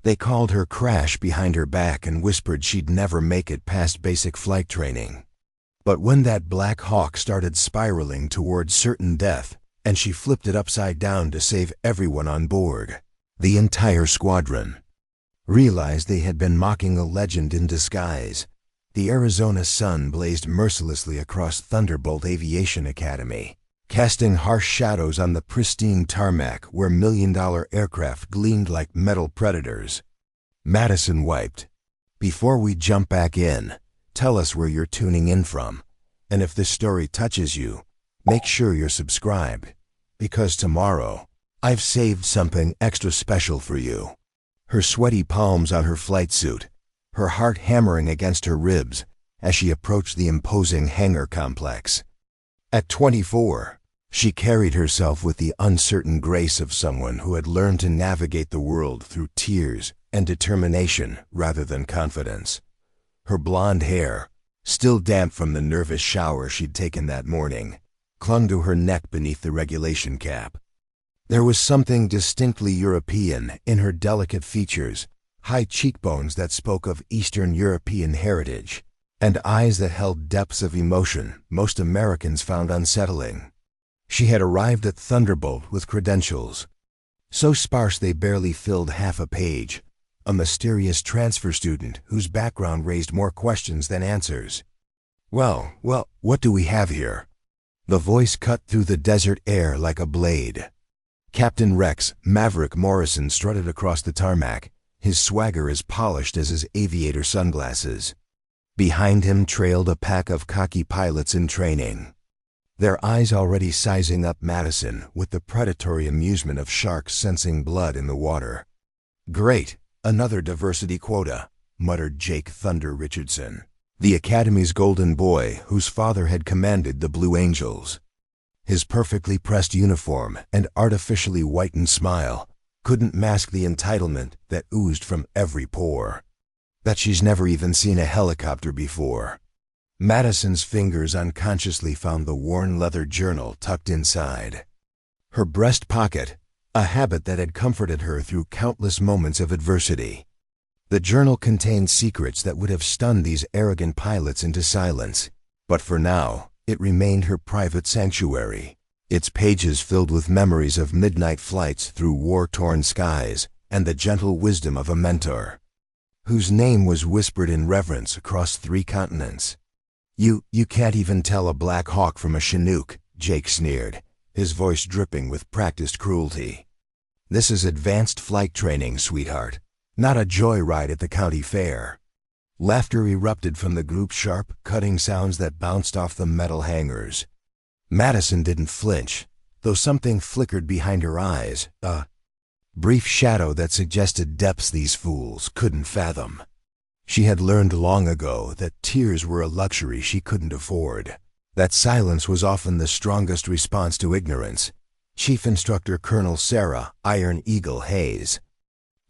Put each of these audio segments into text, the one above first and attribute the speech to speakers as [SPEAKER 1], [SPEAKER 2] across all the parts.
[SPEAKER 1] They called her Crash behind her back and whispered she'd never make it past basic flight training. But when that Black Hawk started spiraling towards certain death, and she flipped it upside down to save everyone on board, the entire squadron realized they had been mocking a legend in disguise. The Arizona sun blazed mercilessly across Thunderbolt Aviation Academy, casting harsh shadows on the pristine tarmac where million-dollar aircraft gleamed like metal predators. Madison wiped. "Before we jump back in, tell us where you're tuning in from. And if this story touches you, make sure you're subscribed, because tomorrow, I've saved something extra special for you." Her sweaty palms on her flight suit, her heart hammering against her ribs as she approached the imposing hangar complex. At 24, she carried herself with the uncertain grace of someone who had learned to navigate the world through tears and determination rather than confidence. Her blonde hair, still damp from the nervous shower she'd taken that morning, clung to her neck beneath the regulation cap. There was something distinctly European in her delicate features, high cheekbones that spoke of Eastern European heritage, and eyes that held depths of emotion most Americans found unsettling. She had arrived at Thunderbolt with credentials so sparse they barely filled half a page, a mysterious transfer student whose background raised more questions than answers. Well, what do we have here?" The voice cut through the desert air like a blade. Captain Rex Maverick Morrison strutted across the tarmac, his swagger as polished as his aviator sunglasses. Behind him trailed a pack of cocky pilots in training, their eyes already sizing up Madison with the predatory amusement of sharks sensing blood in the water. "Great, another diversity quota," muttered Jake Thunder Richardson, the Academy's golden boy whose father had commanded the Blue Angels. His perfectly pressed uniform and artificially whitened smile couldn't mask the entitlement that oozed from every pore. "Bet she's never even seen a helicopter before." Madison's fingers unconsciously found the worn leather journal tucked inside her breast pocket, a habit that had comforted her through countless moments of adversity. The journal contained secrets that would have stunned these arrogant pilots into silence, but for now, it remained her private sanctuary, its pages filled with memories of midnight flights through war-torn skies and the gentle wisdom of a mentor, whose name was whispered in reverence across 3 continents. You can't even tell a Black Hawk from a Chinook," Jake sneered, his voice dripping with practiced cruelty. "This is advanced flight training, sweetheart, not a joyride at the county fair." Laughter erupted from the group's sharp, cutting sounds that bounced off the metal hangars. Madison didn't flinch, though something flickered behind her eyes, a brief shadow that suggested depths these fools couldn't fathom. She had learned long ago that tears were a luxury she couldn't afford, that silence was often the strongest response to ignorance. Chief Instructor Colonel Sarah Iron Eagle Hayes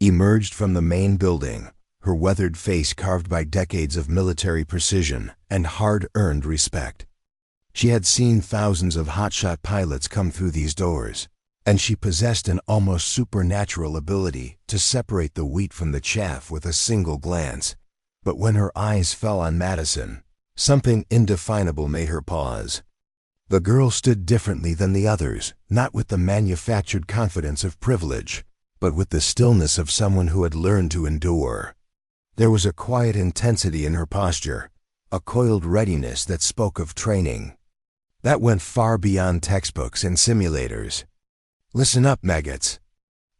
[SPEAKER 1] emerged from the main building, her weathered face carved by decades of military precision and hard-earned respect. She had seen thousands of hotshot pilots come through these doors, and she possessed an almost supernatural ability to separate the wheat from the chaff with a single glance. But when her eyes fell on Madison, something indefinable made her pause. The girl stood differently than the others, not with the manufactured confidence of privilege, but with the stillness of someone who had learned to endure. There was a quiet intensity in her posture, a coiled readiness that spoke of training that went far beyond textbooks and simulators. "Listen up, maggots,"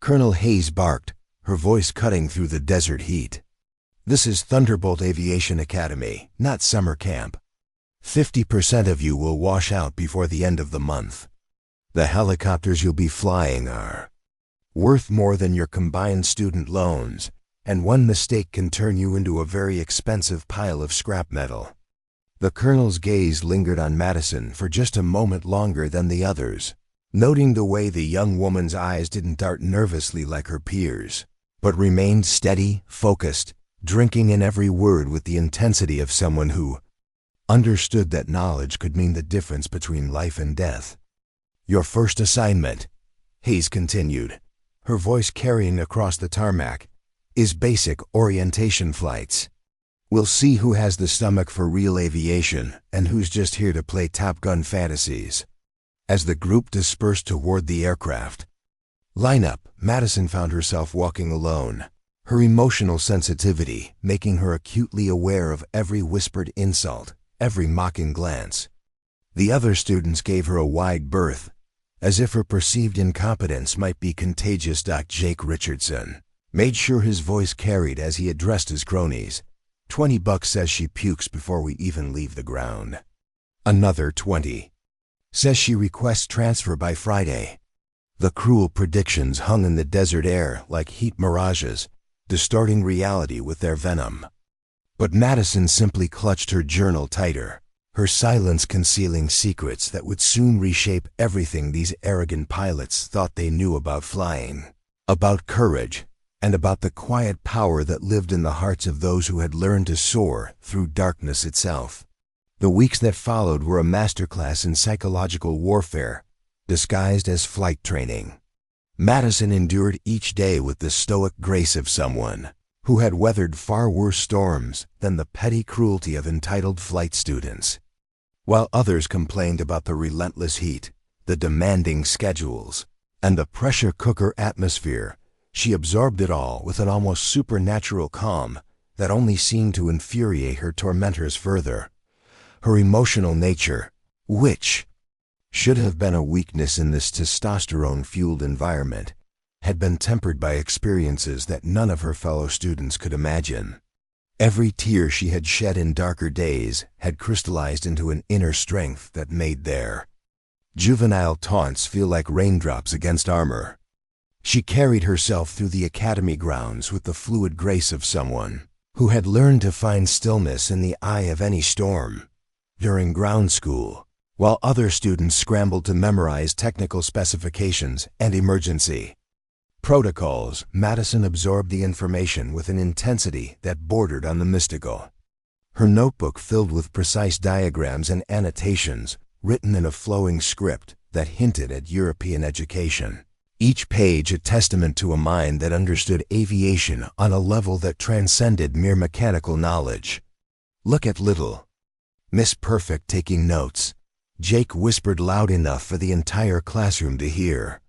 [SPEAKER 1] Colonel Hayes barked, her voice cutting through the desert heat. "This is Thunderbolt Aviation Academy, not summer camp. 50% of you will wash out before the end of the month. The helicopters you'll be flying are worth more than your combined student loans, and one mistake can turn you into a very expensive pile of scrap metal." The colonel's gaze lingered on Madison for just a moment longer than the others, noting the way the young woman's eyes didn't dart nervously like her peers, but remained steady, focused, drinking in every word with the intensity of someone who understood that knowledge could mean the difference between life and death. "Your first assignment," Hayes continued, her voice carrying across the tarmac, is basic orientation flights. We'll see who has the stomach for real aviation and who's just here to play Top Gun fantasies. As the group dispersed toward the aircraft lineup, Madison found herself walking alone, her emotional sensitivity making her acutely aware of every whispered insult, every mocking glance. The other students gave her a wide berth, as if her perceived incompetence might be contagious. Jake Richardson made sure his voice carried as he addressed his cronies. $20 says she pukes before we even leave the ground. Another 20 says she requests transfer by Friday. The cruel predictions hung in the desert air like heat mirages, distorting reality with their venom. But Madison simply clutched her journal tighter, her silence concealing secrets that would soon reshape everything these arrogant pilots thought they knew about flying, about courage, and about the quiet power that lived in the hearts of those who had learned to soar through darkness itself. The weeks that followed were a masterclass in psychological warfare, disguised as flight training. Madison endured each day with the stoic grace of someone who had weathered far worse storms than the petty cruelty of entitled flight students. While others complained about the relentless heat, the demanding schedules, and the pressure cooker atmosphere, she absorbed it all with an almost supernatural calm that only seemed to infuriate her tormentors further. Her emotional nature, which should have been a weakness in this testosterone-fueled environment, had been tempered by experiences that none of her fellow students could imagine. Every tear she had shed in darker days had crystallized into an inner strength that made their juvenile taunts feel like raindrops against armor. She carried herself through the academy grounds with the fluid grace of someone who had learned to find stillness in the eye of any storm. During ground school, while other students scrambled to memorize technical specifications and emergency protocols, Madison absorbed the information with an intensity that bordered on the mystical. Her notebook filled with precise diagrams and annotations, written in a flowing script that hinted at European education. Each page a testament to a mind that understood aviation on a level that transcended mere mechanical knowledge. "Look at Little Miss Perfect taking notes," Jake whispered loud enough for the entire classroom to hear.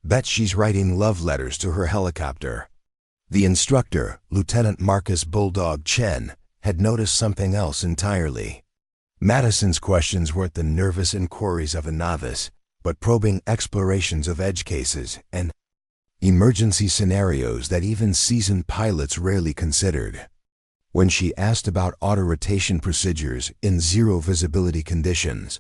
[SPEAKER 1] "Bet she's writing love letters to her helicopter." The instructor, Lieutenant Marcus Bulldog Chen, had noticed something else entirely. Madison's questions weren't the nervous inquiries of a novice, but probing explorations of edge cases and emergency scenarios that even seasoned pilots rarely considered. When she asked about auto-rotation procedures in zero-visibility conditions,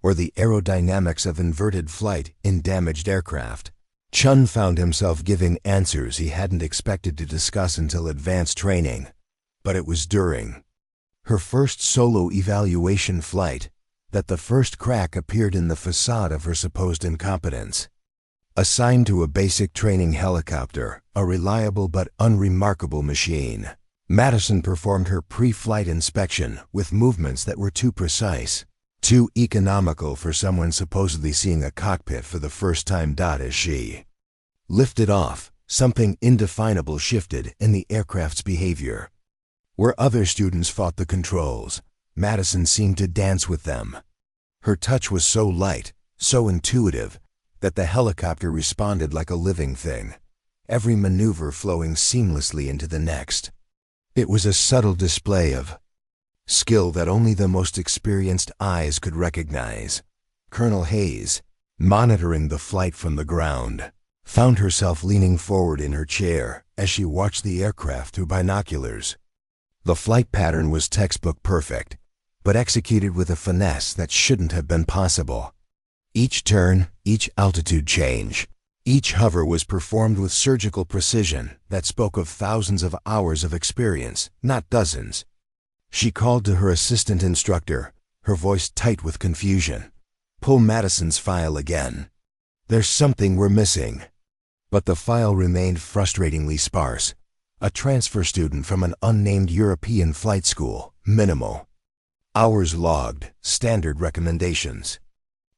[SPEAKER 1] or the aerodynamics of inverted flight in damaged aircraft, Chun found himself giving answers he hadn't expected to discuss until advanced training. But it was during her first solo evaluation flight that the first crack appeared in the facade of her supposed incompetence. Assigned to a basic training helicopter, a reliable but unremarkable machine, Madison performed her pre-flight inspection with movements that were too precise, too economical for someone supposedly seeing a cockpit for the first time. As she lifted off, something indefinable shifted in the aircraft's behavior. Where other students fought the controls, Madison seemed to dance with them. Her touch was so light, so intuitive, that the helicopter responded like a living thing, every maneuver flowing seamlessly into the next. It was a subtle display of skill that only the most experienced eyes could recognize. Colonel Hayes, monitoring the flight from the ground, found herself leaning forward in her chair as she watched the aircraft through binoculars. The flight pattern was textbook perfect, but executed with a finesse that shouldn't have been possible. Each turn, each altitude change, each hover was performed with surgical precision that spoke of thousands of hours of experience, not dozens. She called to her assistant instructor, her voice tight with confusion. "Pull Madison's file again. There's something we're missing." But the file remained frustratingly sparse. A transfer student from an unnamed European flight school, minimal. Hours logged, standard recommendations.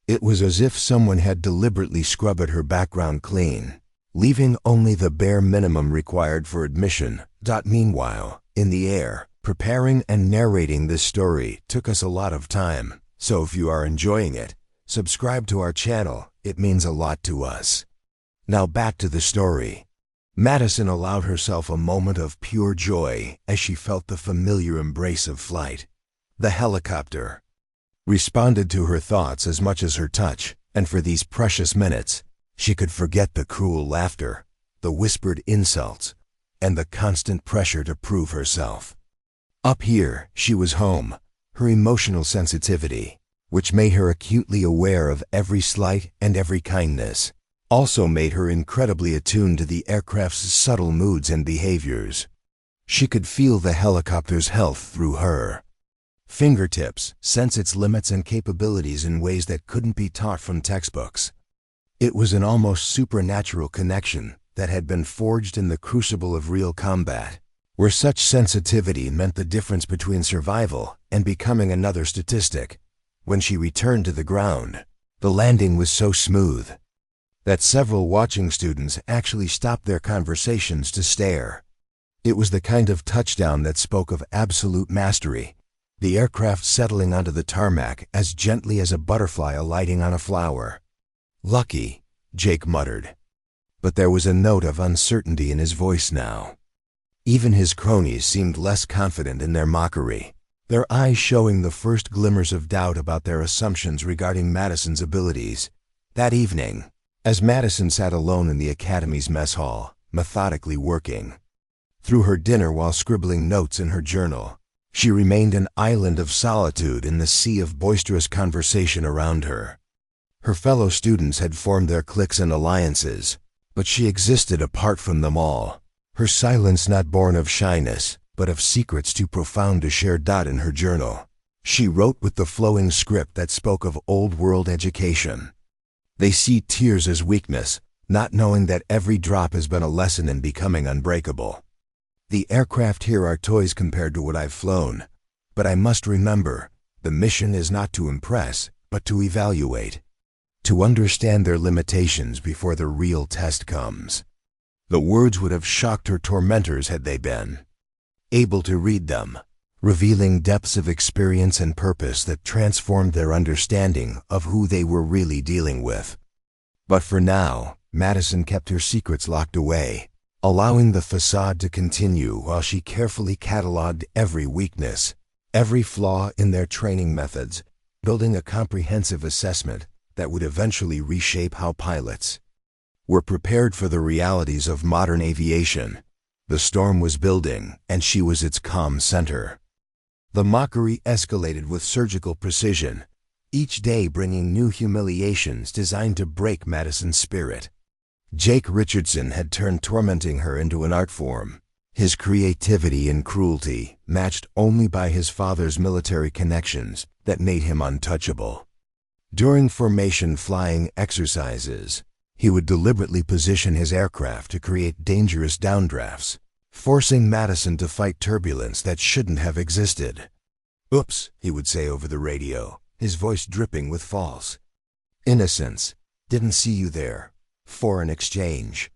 [SPEAKER 1] It was as if someone had deliberately scrubbed her background clean. leaving only the bare minimum required for admission. Meanwhile, in the air, preparing and narrating this story took us a lot of time, so if you are enjoying it, subscribe to our channel, it means a lot to us. Now back to the story. Madison allowed herself a moment of pure joy as she felt the familiar embrace of flight. The helicopter responded to her thoughts as much as her touch, and for these precious minutes, she could forget the cruel laughter, the whispered insults, and the constant pressure to prove herself. Up here, she was home. Her emotional sensitivity, which made her acutely aware of every slight and every kindness, also made her incredibly attuned to the aircraft's subtle moods and behaviors. She could feel the helicopter's health through her fingertips, sense its limits and capabilities in ways that couldn't be taught from textbooks. It was an almost supernatural connection that had been forged in the crucible of real combat, where such sensitivity meant the difference between survival and becoming another statistic. When she returned to the ground, the landing was so smooth that several watching students actually stopped their conversations to stare. It was the kind of touchdown that spoke of absolute mastery, the aircraft settling onto the tarmac as gently as a butterfly alighting on a flower. "Lucky," Jake muttered. But there was a note of uncertainty in his voice now. Even his cronies seemed less confident in their mockery, their eyes showing the first glimmers of doubt about their assumptions regarding Madison's abilities. That evening, as Madison sat alone in the Academy's mess hall, methodically working through her dinner while scribbling notes in her journal, she remained an island of solitude in the sea of boisterous conversation around her. Her fellow students had formed their cliques and alliances, but she existed apart from them all, her silence not born of shyness, but of secrets too profound to share. In her journal, she wrote with the flowing script that spoke of old-world education. They see tears as weakness, not knowing that every drop has been a lesson in becoming unbreakable. The aircraft here are toys compared to what I've flown, but I must remember, the mission is not to impress, but to evaluate, to understand their limitations before the real test comes. The words would have shocked her tormentors had they been able to read them, revealing depths of experience and purpose that transformed their understanding of who they were really dealing with. But for now, Madison kept her secrets locked away, allowing the facade to continue while she carefully cataloged every weakness, every flaw in their training methods, building a comprehensive assessment that would eventually reshape how pilots were prepared for the realities of modern aviation. The storm was building, and she was its calm center. The mockery escalated with surgical precision, each day bringing new humiliations designed to break Madison's spirit. Jake Richardson had turned tormenting her into an art form, his creativity and cruelty matched only by his father's military connections that made him untouchable. During formation flying exercises, he would deliberately position his aircraft to create dangerous downdrafts, forcing Madison to fight turbulence that shouldn't have existed. "Oops," he would say over the radio, his voice dripping with false innocence. "Didn't see you there. Foreign exchange.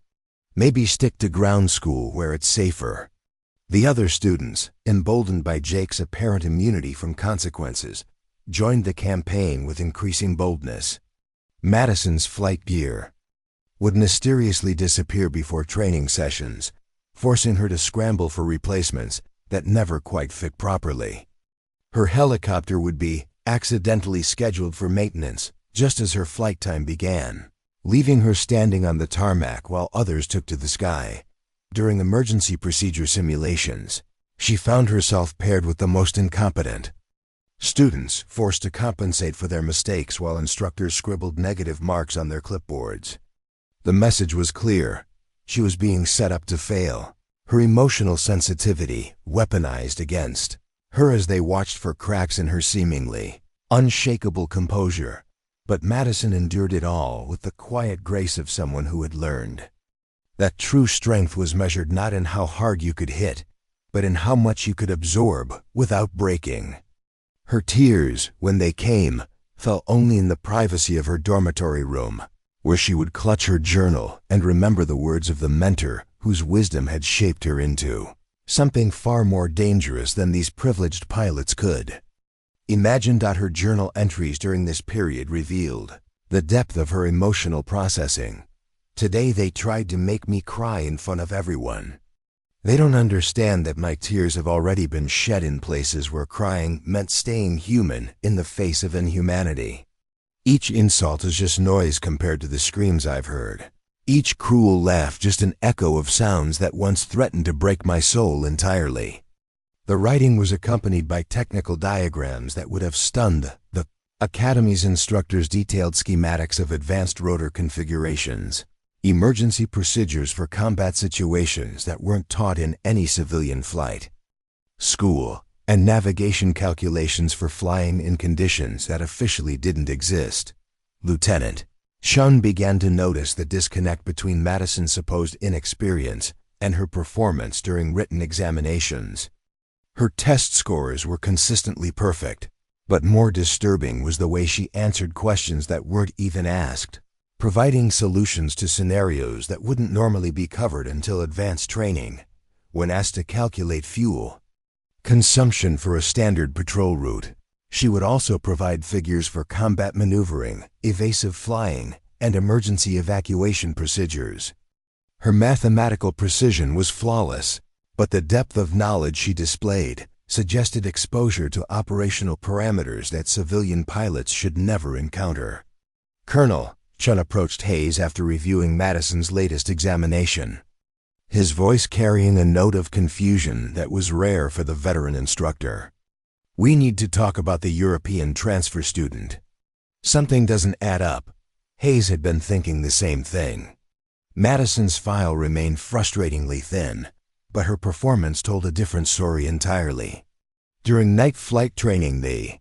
[SPEAKER 1] Maybe stick to ground school where it's safer." The other students, emboldened by Jake's apparent immunity from consequences, joined the campaign with increasing boldness. Madison's flight gear would mysteriously disappear before training sessions, forcing her to scramble for replacements that never quite fit properly. Her helicopter would be accidentally scheduled for maintenance just as her flight time began, leaving her standing on the tarmac while others took to the sky. During emergency procedure simulations, she found herself paired with the most incompetent students, forced to compensate for their mistakes while instructors scribbled negative marks on their clipboards. The message was clear. She was being set up to fail, her emotional sensitivity weaponized against her as they watched for cracks in her seemingly unshakable composure. But Madison endured it all with the quiet grace of someone who had learned that true strength was measured not in how hard you could hit, but in how much you could absorb without breaking. Her tears, when they came, fell only in the privacy of her dormitory room, where she would clutch her journal and remember the words of the mentor whose wisdom had shaped her into something far more dangerous than these privileged pilots could. Imagine her journal entries during this period revealed the depth of her emotional processing. Today they tried to make me cry in front of everyone. They don't understand that my tears have already been shed in places where crying meant staying human in the face of inhumanity. Each insult is just noise compared to the screams I've heard. Each cruel laugh just an echo of sounds that once threatened to break my soul entirely. The writing was accompanied by technical diagrams that would have stunned the Academy's instructors. Detailed schematics of advanced rotor configurations, emergency procedures for combat situations that weren't taught in any civilian flight school, and navigation calculations for flying in conditions that officially didn't exist. Lieutenant Shun began to notice the disconnect between Madison's supposed inexperience and her performance during written examinations. Her test scores were consistently perfect, but more disturbing was the way she answered questions that weren't even asked, providing solutions to scenarios that wouldn't normally be covered until advanced training. When asked to calculate fuel consumption for a standard patrol route, she would also provide figures for combat maneuvering, evasive flying, and emergency evacuation procedures. Her mathematical precision was flawless, but the depth of knowledge she displayed suggested exposure to operational parameters that civilian pilots should never encounter. Colonel Chun approached Hayes after reviewing Madison's latest examination, his voice carrying a note of confusion that was rare for the veteran instructor. "We need to talk about the European transfer student. Something doesn't add up." Hayes had been thinking the same thing. Madison's file remained frustratingly thin, but her performance told a different story entirely. During night flight training, the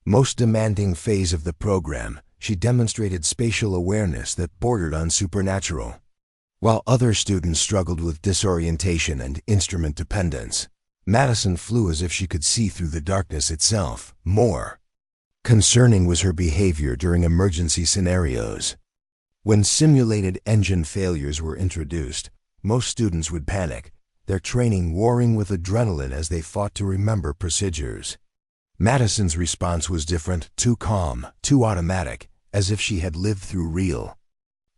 [SPEAKER 1] most demanding phase of the program, she demonstrated spatial awareness that bordered on supernatural. While other students struggled with disorientation and instrument dependence, Madison flew as if she could see through the darkness itself. More concerning was her behavior during emergency scenarios. When simulated engine failures were introduced, most students would panic, their training warring with adrenaline as they fought to remember procedures. Madison's response was different, too calm, too automatic, as if she had lived through real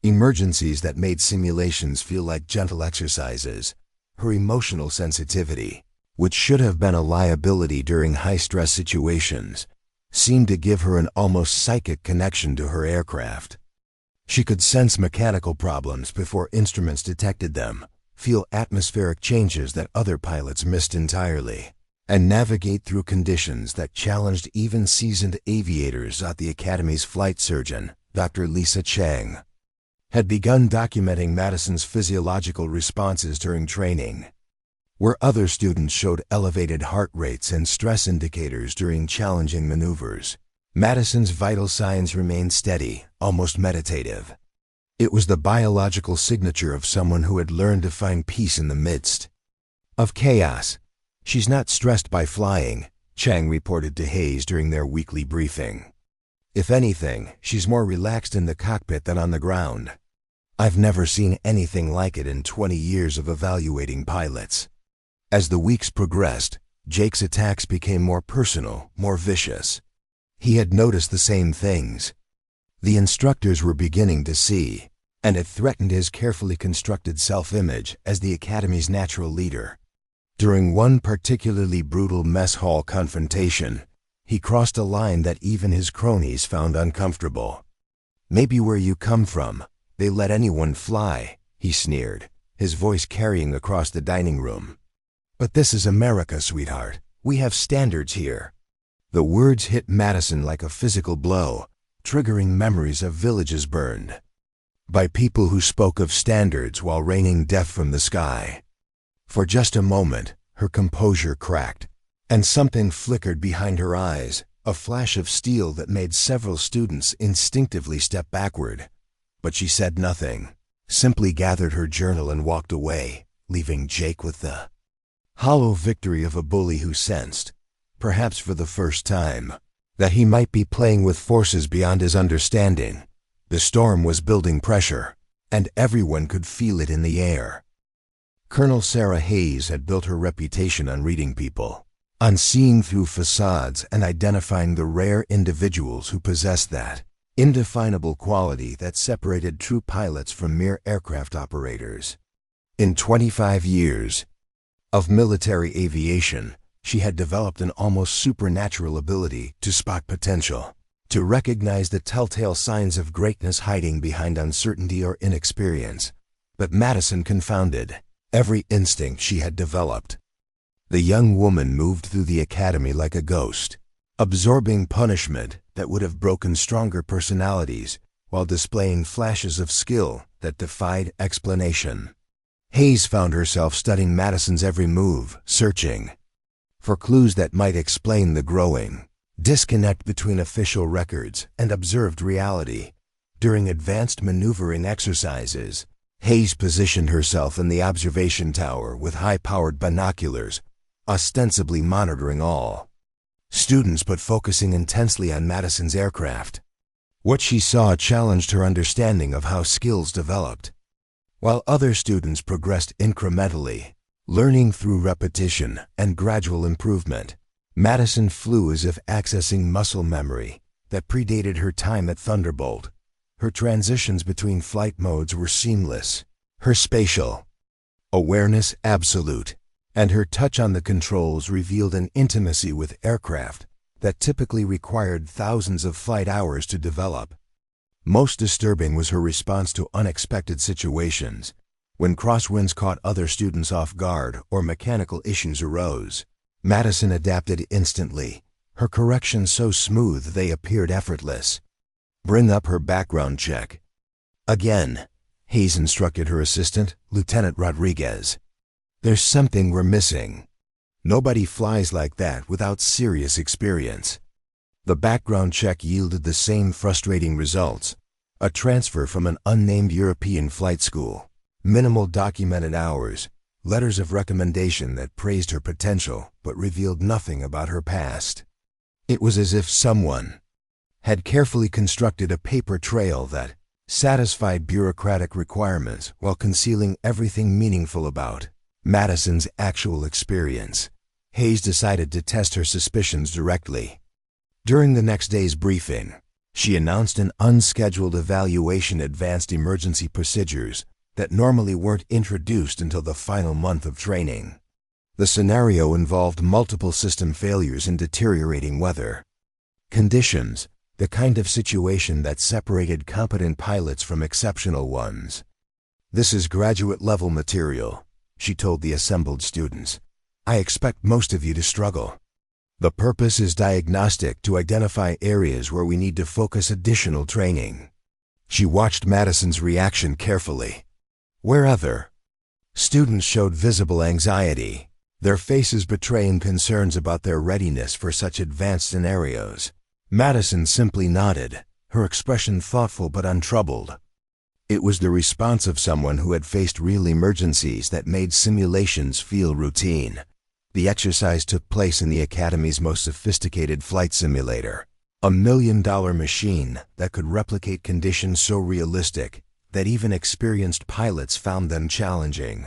[SPEAKER 1] emergencies that made simulations feel like gentle exercises. Her emotional sensitivity, which should have been a liability during high-stress situations, seemed to give her an almost psychic connection to her aircraft. She could sense mechanical problems before instruments detected them, feel atmospheric changes that other pilots missed entirely, and navigate through conditions that challenged even seasoned aviators. The Academy's flight surgeon, Dr. Lisa Chang, had begun documenting Madison's physiological responses during training. Where other students showed elevated heart rates and stress indicators during challenging maneuvers, Madison's vital signs remained steady, almost meditative. It was the biological signature of someone who had learned to find peace in the midst of chaos. "She's not stressed by flying," Chang reported to Hayes during their weekly briefing. "If anything, she's more relaxed in the cockpit than on the ground. I've never seen anything like it in 20 years of evaluating pilots." As the weeks progressed, Jake's attacks became more personal, more vicious. He had noticed the same things the instructors were beginning to see, and it threatened his carefully constructed self-image as the Academy's natural leader. During one particularly brutal mess hall confrontation, he crossed a line that even his cronies found uncomfortable. "Maybe where you come from, they let anyone fly," he sneered, his voice carrying across the dining room. "But this is America, sweetheart. We have standards here." The words hit Madison like a physical blow, triggering memories of villages burned by people who spoke of standards while raining death from the sky. For just a moment, her composure cracked, and something flickered behind her eyes, a flash of steel that made several students instinctively step backward. But she said nothing, simply gathered her journal and walked away, leaving Jake with the hollow victory of a bully who sensed, perhaps for the first time, that he might be playing with forces beyond his understanding. The storm was building pressure, and everyone could feel it in the air. Colonel Sarah Hayes had built her reputation on reading people, on seeing through facades and identifying the rare individuals who possessed that indefinable quality that separated true pilots from mere aircraft operators. In 25 years of military aviation, she had developed an almost supernatural ability to spot potential, to recognize the telltale signs of greatness hiding behind uncertainty or inexperience. But Madison confounded every instinct she had developed. The young woman moved through the academy like a ghost, absorbing punishment that would have broken stronger personalities while displaying flashes of skill that defied explanation. Hayes found herself studying Madison's every move, searching for clues that might explain the growing disconnect between official records and observed reality. During advanced maneuvering exercises, Hayes positioned herself in the observation tower with high-powered binoculars, ostensibly monitoring all students but focusing intensely on Madison's aircraft. What she saw challenged her understanding of how skills developed. While other students progressed incrementally, learning through repetition and gradual improvement, Madison flew as if accessing muscle memory that predated her time at Thunderbolt. Her transitions between flight modes were seamless, her spatial awareness absolute, and her touch on the controls revealed an intimacy with aircraft that typically required thousands of flight hours to develop. Most disturbing was her response to unexpected situations. When crosswinds caught other students off guard or mechanical issues arose, Madison adapted instantly, her corrections so smooth they appeared effortless. "Bring up her background check." Again, Hayes instructed her assistant, Lieutenant Rodriguez. "There's something we're missing. Nobody flies like that without serious experience." The background check yielded the same frustrating results: a transfer from an unnamed European flight school, minimal documented hours, letters of recommendation that praised her potential but revealed nothing about her past. It was as if someone had carefully constructed a paper trail that satisfied bureaucratic requirements while concealing everything meaningful about Madison's actual experience. Hayes decided to test her suspicions directly. During the next day's briefing, she announced an unscheduled evaluation advanced emergency procedures that normally weren't introduced until the final month of training. The scenario involved multiple system failures and deteriorating weather conditions, the kind of situation that separated competent pilots from exceptional ones. "This is graduate-level material," she told the assembled students. "I expect most of you to struggle. The purpose is diagnostic to identify areas where we need to focus additional training." She watched Madison's reaction carefully. Wherever students showed visible anxiety, their faces betraying concerns about their readiness for such advanced scenarios, Madison simply nodded, her expression thoughtful but untroubled. It was the response of someone who had faced real emergencies that made simulations feel routine. The exercise took place in the Academy's most sophisticated flight simulator, a $1 million machine that could replicate conditions so realistic that even experienced pilots found them challenging.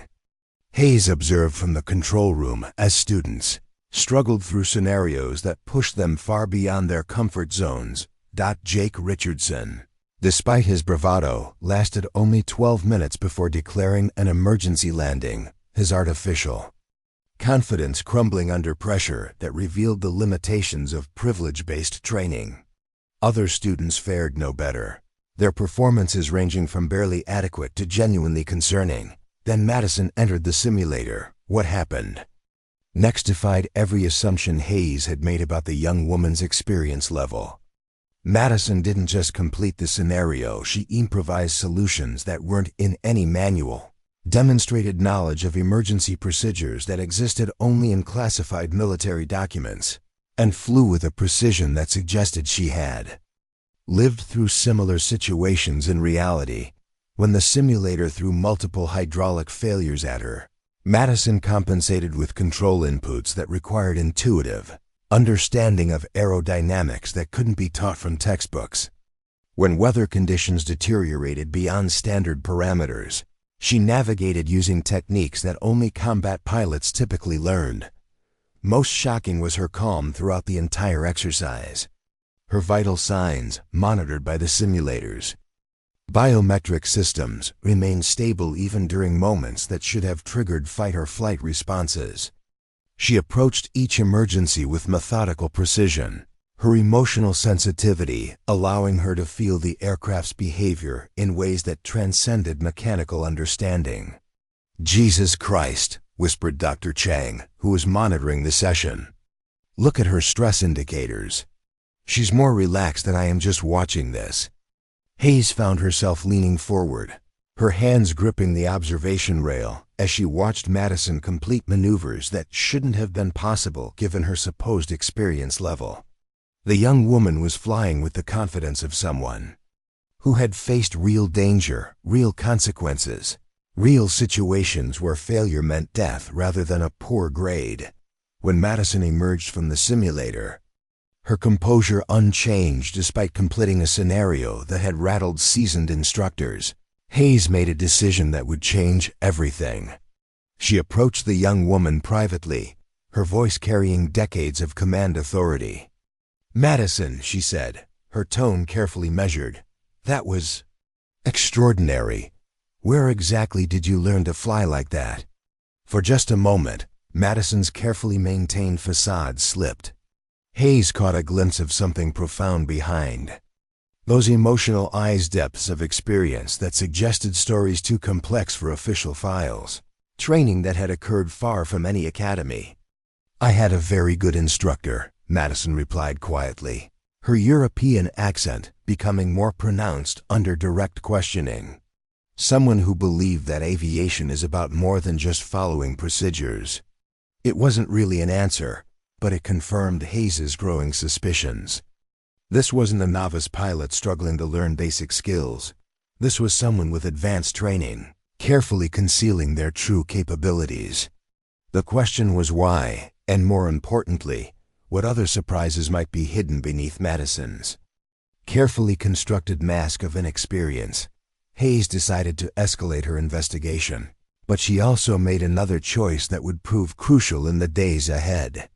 [SPEAKER 1] Hayes observed from the control room as students struggled through scenarios that pushed them far beyond their comfort zones. Jake Richardson, despite his bravado, lasted only 12 minutes before declaring an emergency landing, his artificial confidence crumbling under pressure that revealed the limitations of privilege-based training. Other students fared no better, their performances ranging from barely adequate to genuinely concerning. Then Madison entered the simulator. What happened next defied every assumption Hayes had made about the young woman's experience level. Madison didn't just complete the scenario, she improvised solutions that weren't in any manual, demonstrated knowledge of emergency procedures that existed only in classified military documents, and flew with a precision that suggested she had lived through similar situations in reality. When the simulator threw multiple hydraulic failures at her, Madison compensated with control inputs that required intuitive understanding of aerodynamics that couldn't be taught from textbooks. When weather conditions deteriorated beyond standard parameters, she navigated using techniques that only combat pilots typically learned. Most shocking was her calm throughout the entire exercise. Her vital signs, monitored by the simulators. Biometric systems remained stable even during moments that should have triggered fight-or-flight responses. She approached each emergency with methodical precision, her emotional sensitivity allowing her to feel the aircraft's behavior in ways that transcended mechanical understanding. "Jesus Christ," whispered Dr. Chang, who was monitoring the session. "Look at her stress indicators. She's more relaxed than I am just watching this." Hayes found herself leaning forward, her hands gripping the observation rail as she watched Madison complete maneuvers that shouldn't have been possible given her supposed experience level. The young woman was flying with the confidence of someone who had faced real danger, real consequences, real situations where failure meant death rather than a poor grade. When Madison emerged from the simulator, her composure unchanged despite completing a scenario that had rattled seasoned instructors, Hayes made a decision that would change everything. She approached the young woman privately, her voice carrying decades of command authority. "Madison," she said, her tone carefully measured, "that was extraordinary. Where exactly did you learn to fly like that?" For just a moment, Madison's carefully maintained facade slipped. Hayes caught a glimpse of something profound behind. Those emotional eyes, depths of experience that suggested stories too complex for official files. Training that had occurred far from any academy. "I had a very good instructor," Madison replied quietly, her European accent becoming more pronounced under direct questioning. "Someone who believed that aviation is about more than just following procedures." It wasn't really an answer, but it confirmed Hayes's growing suspicions. This wasn't a novice pilot struggling to learn basic skills. This was someone with advanced training, carefully concealing their true capabilities. The question was why, and more importantly, what other surprises might be hidden beneath Madison's carefully constructed mask of inexperience. Hayes decided to escalate her investigation, but she also made another choice that would prove crucial in the days ahead.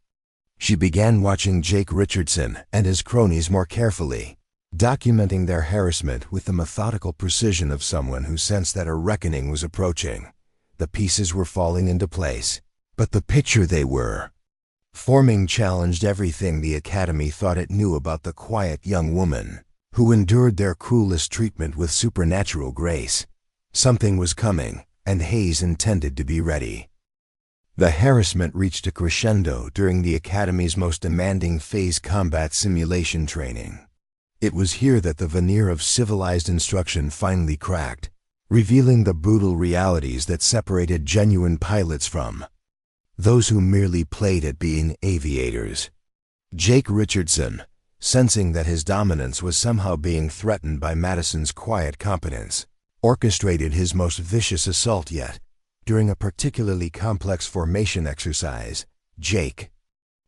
[SPEAKER 1] She began watching Jake Richardson and his cronies more carefully, documenting their harassment with the methodical precision of someone who sensed that a reckoning was approaching. The pieces were falling into place, but the picture they were forming challenged everything the Academy thought it knew about the quiet young woman who endured their cruelest treatment with supernatural grace. Something was coming, and Hayes intended to be ready. The harassment reached a crescendo during the Academy's most demanding phase combat simulation training. It was here that the veneer of civilized instruction finally cracked, revealing the brutal realities that separated genuine pilots from those who merely played at being aviators. Jake Richardson, sensing that his dominance was somehow being threatened by Madison's quiet competence, orchestrated his most vicious assault yet. During a particularly complex formation exercise, Jake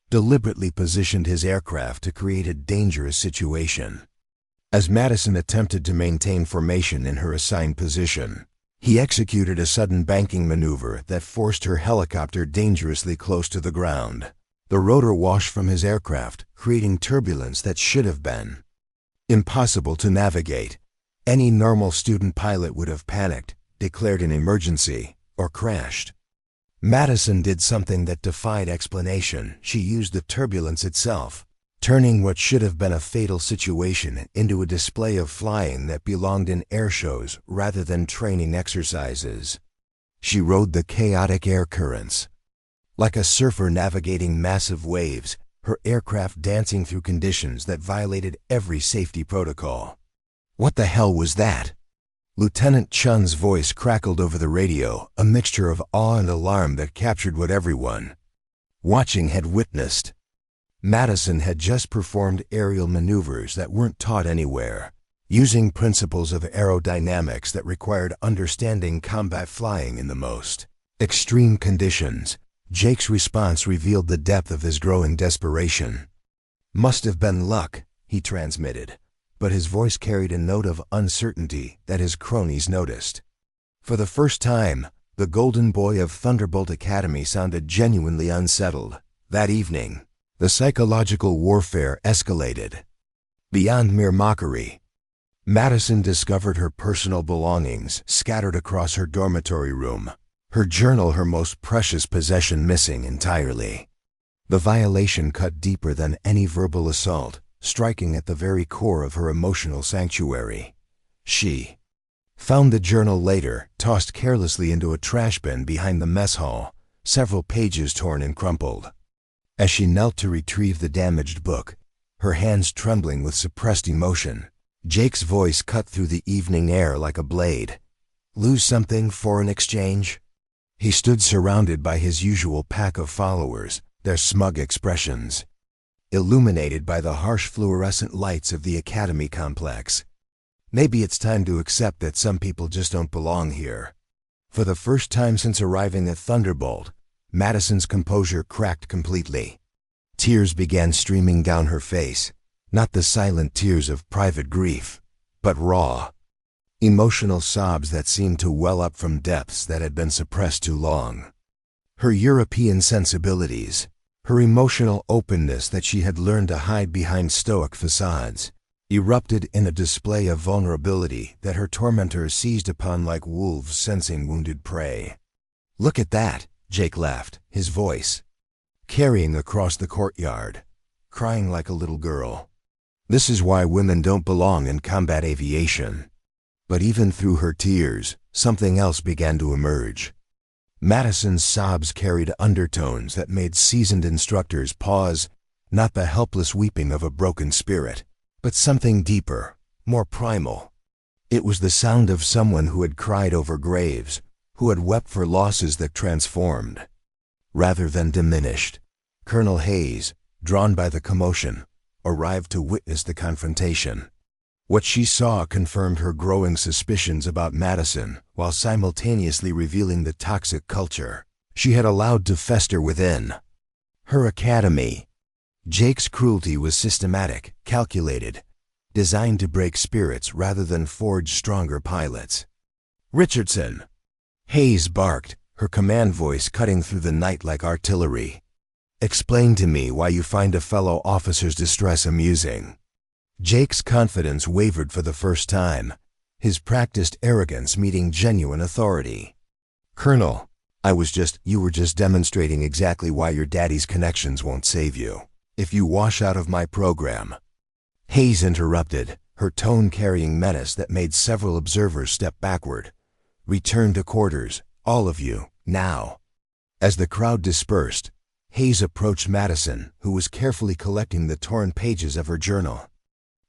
[SPEAKER 1] deliberately positioned his aircraft to create a dangerous situation. As Madison attempted to maintain formation in her assigned position, he executed a sudden banking maneuver that forced her helicopter dangerously close to the ground. The rotor washed from his aircraft, creating turbulence that should have been impossible to navigate. Any normal student pilot would have panicked, declared an emergency, or crashed. Madison did something that defied explanation. She used the turbulence itself, turning what should have been a fatal situation into a display of flying that belonged in air shows rather than training exercises. She rode the chaotic air currents. Like a surfer navigating massive waves, her aircraft dancing through conditions that violated every safety protocol. "What the hell was that?" Lieutenant Chun's voice crackled over the radio, a mixture of awe and alarm that captured what everyone watching had witnessed. Madison had just performed aerial maneuvers that weren't taught anywhere, using principles of aerodynamics that required understanding combat flying in the most extreme conditions. Jake's response revealed the depth of his growing desperation. "Must have been luck," he transmitted. but his voice carried a note of uncertainty that his cronies noticed. For the first time, the golden boy of Thunderbolt Academy sounded genuinely unsettled. That evening, the psychological warfare escalated. Beyond mere mockery, Madison discovered her personal belongings scattered across her dormitory room, her journal, her most precious possession, missing entirely. The violation cut deeper than any verbal assault, striking at the very core of her emotional sanctuary. She found the journal later, tossed carelessly into a trash bin behind the mess hall, several pages torn and crumpled. As she knelt to retrieve the damaged book, her hands trembling with suppressed emotion, Jake's voice cut through the evening air like a blade. "Lose something for an exchange?" He stood surrounded by his usual pack of followers, their smug expressions illuminated by the harsh fluorescent lights of the Academy complex. Maybe it's time to accept that some people just don't belong here. For the first time since arriving at Thunderbolt, Madison's composure cracked completely. Tears began streaming down her face, not the silent tears of private grief, but raw, emotional sobs that seemed to well up from depths that had been suppressed too long. Her European sensibilities, her emotional openness that she had learned to hide behind stoic facades, erupted in a display of vulnerability that her tormentors seized upon like wolves sensing wounded prey. "Look at that," Jake laughed, his voice carrying across the courtyard, crying like a little girl. "This is why women don't belong in combat aviation." But even through her tears, something else began to emerge. Madison's sobs carried undertones that made seasoned instructors pause, not the helpless weeping of a broken spirit, but something deeper, more primal. It was the sound of someone who had cried over graves, who had wept for losses that transformed, rather than diminished. Colonel Hayes, drawn by the commotion, arrived to witness the confrontation. What she saw confirmed her growing suspicions about Madison, while simultaneously revealing the toxic culture she had allowed to fester within her academy. Jake's cruelty was systematic, calculated, designed to break spirits rather than forge stronger pilots. "Richardson!" Hayes barked, her command voice cutting through the night like artillery. "Explain to me why you find a fellow officer's distress amusing." Jake's confidence wavered for the first time, his practiced arrogance meeting genuine authority. "Colonel, you were just demonstrating exactly why your daddy's connections won't save you. If you wash out of my program." Hayes interrupted, her tone carrying menace that made several observers step backward. "Return to quarters, all of you, now." As the crowd dispersed, Hayes approached Madison, who was carefully collecting the torn pages of her journal.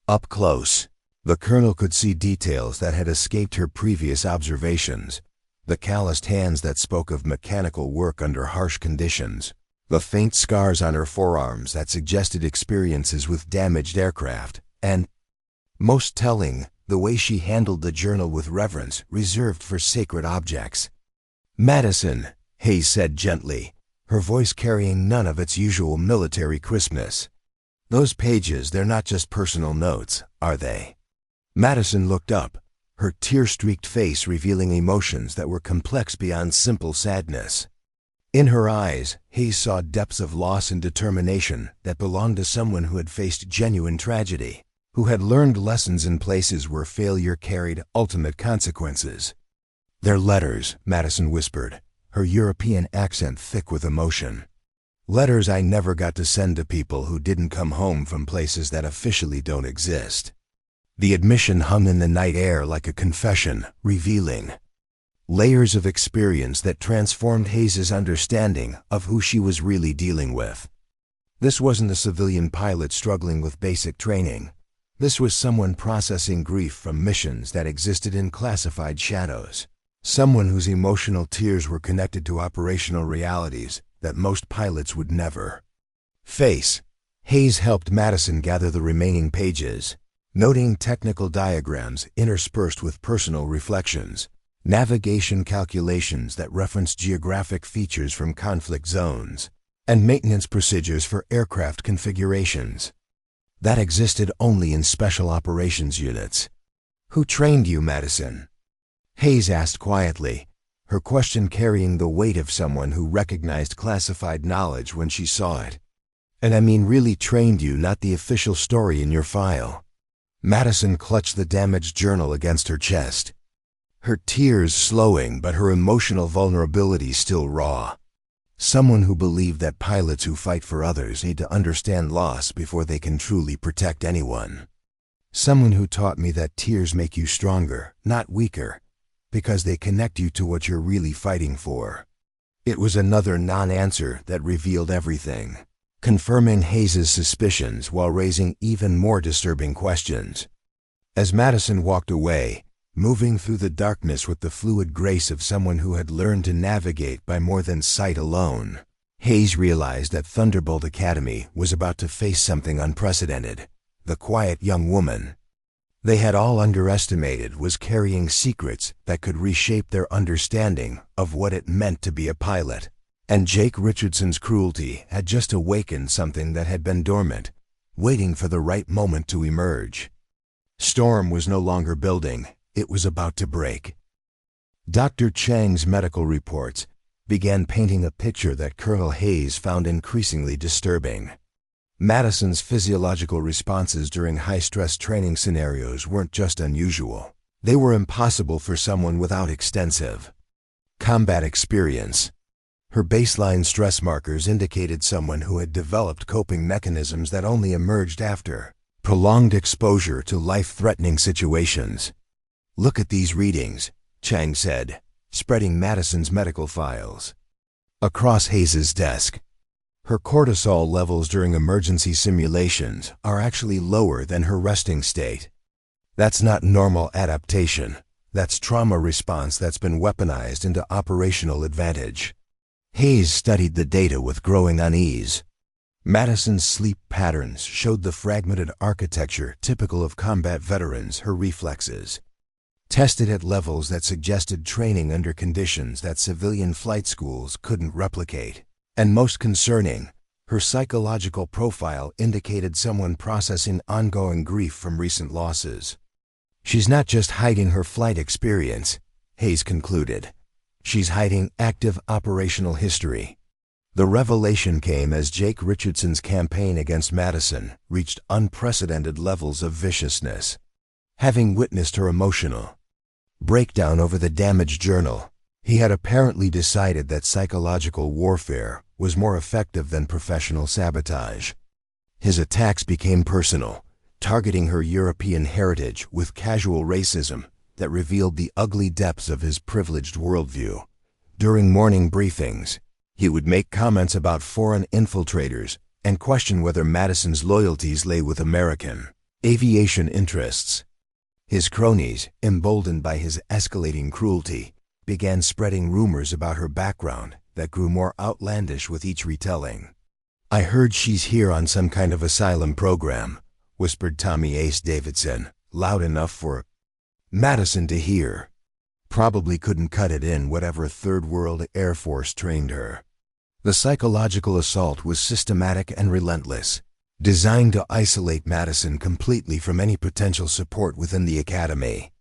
[SPEAKER 1] Up close, the colonel could see details that had escaped her previous observations. The calloused hands that spoke of mechanical work under harsh conditions, the faint scars on her forearms that suggested experiences with damaged aircraft, and, most telling, the way she handled the journal with reverence reserved for sacred objects. "Madison," Hayes said gently, her voice carrying none of its usual military crispness. "Those pages, they're not just personal notes, are they?" Madison looked up, her tear-streaked face revealing emotions that were complex beyond simple sadness. In her eyes, Hayes saw depths of loss and determination that belonged to someone who had faced genuine tragedy, who had learned lessons in places where failure carried ultimate consequences. "They're letters," Madison whispered, her European accent thick with emotion. "Letters I never got to send to people who didn't come home from places that officially don't exist." The admission hung in the night air like a confession, revealing layers of experience that transformed Hayes's understanding of who she was really dealing with. This wasn't a civilian pilot struggling with basic training. This was someone processing grief from missions that existed in classified shadows. Someone whose emotional tears were connected to operational realities that most pilots would never face. Hayes helped Madison gather the remaining pages, noting technical diagrams interspersed with personal reflections, navigation calculations that referenced geographic features from conflict zones, and maintenance procedures for aircraft configurations. That existed only in special operations units. "Who trained you, Madison?" Hayes asked quietly, her question carrying the weight of someone who recognized classified knowledge when she saw it. "And I mean really trained you, not the official story in your file." Madison clutched the damaged journal against her chest, her tears slowing but her emotional vulnerability still raw. Someone who believed that pilots who fight for others need to understand loss before they can truly protect anyone. Someone who taught me that tears make you stronger, not weaker, because they connect you to what you're really fighting for. It was another non-answer that revealed everything, confirming Hayes' suspicions while raising even more disturbing questions. As Madison walked away, moving through the darkness with the fluid grace of someone who had learned to navigate by more than sight alone, Hayes realized that Thunderbolt Academy was about to face something unprecedented. The quiet young woman they had all underestimated was carrying secrets that could reshape their understanding of what it meant to be a pilot. And Jake Richardson's cruelty had just awakened something that had been dormant, waiting for the right moment to emerge. Storm was no longer building, it was about to break. Dr. Chang's medical reports began painting a picture that Colonel Hayes found increasingly disturbing. Madison's physiological responses during high-stress training scenarios weren't just unusual. They were impossible for someone without extensive combat experience. Her baseline stress markers indicated someone who had developed coping mechanisms that only emerged after prolonged exposure to life-threatening situations. "Look at these readings," Chang said, spreading Madison's medical files across Hayes' desk. "Her cortisol levels during emergency simulations are actually lower than her resting state. That's not normal adaptation. That's trauma response that's been weaponized into operational advantage." Hayes studied the data with growing unease. Madison's sleep patterns showed the fragmented architecture typical of combat veterans, her reflexes tested at levels that suggested training under conditions that civilian flight schools couldn't replicate. And most concerning, her psychological profile indicated someone processing ongoing grief from recent losses. "She's not just hiding her flight experience," Hayes concluded. "She's hiding active operational history." The revelation came as Jake Richardson's campaign against Madison reached unprecedented levels of viciousness. Having witnessed her emotional breakdown over the damaged journal, he had apparently decided that psychological warfare was more effective than professional sabotage. His attacks became personal, targeting her European heritage with casual racism that revealed the ugly depths of his privileged worldview. During morning briefings, he would make comments about foreign infiltrators and question whether Madison's loyalties lay with American aviation interests. His cronies, emboldened by his escalating cruelty, began spreading rumors about her background that grew more outlandish with each retelling. "I heard she's here on some kind of asylum program," whispered Tommy Ace Davidson, loud enough for Madison to hear. Probably couldn't cut it in whatever Third World Air Force trained her. The psychological assault was systematic and relentless, designed to isolate Madison completely from any potential support within the academy.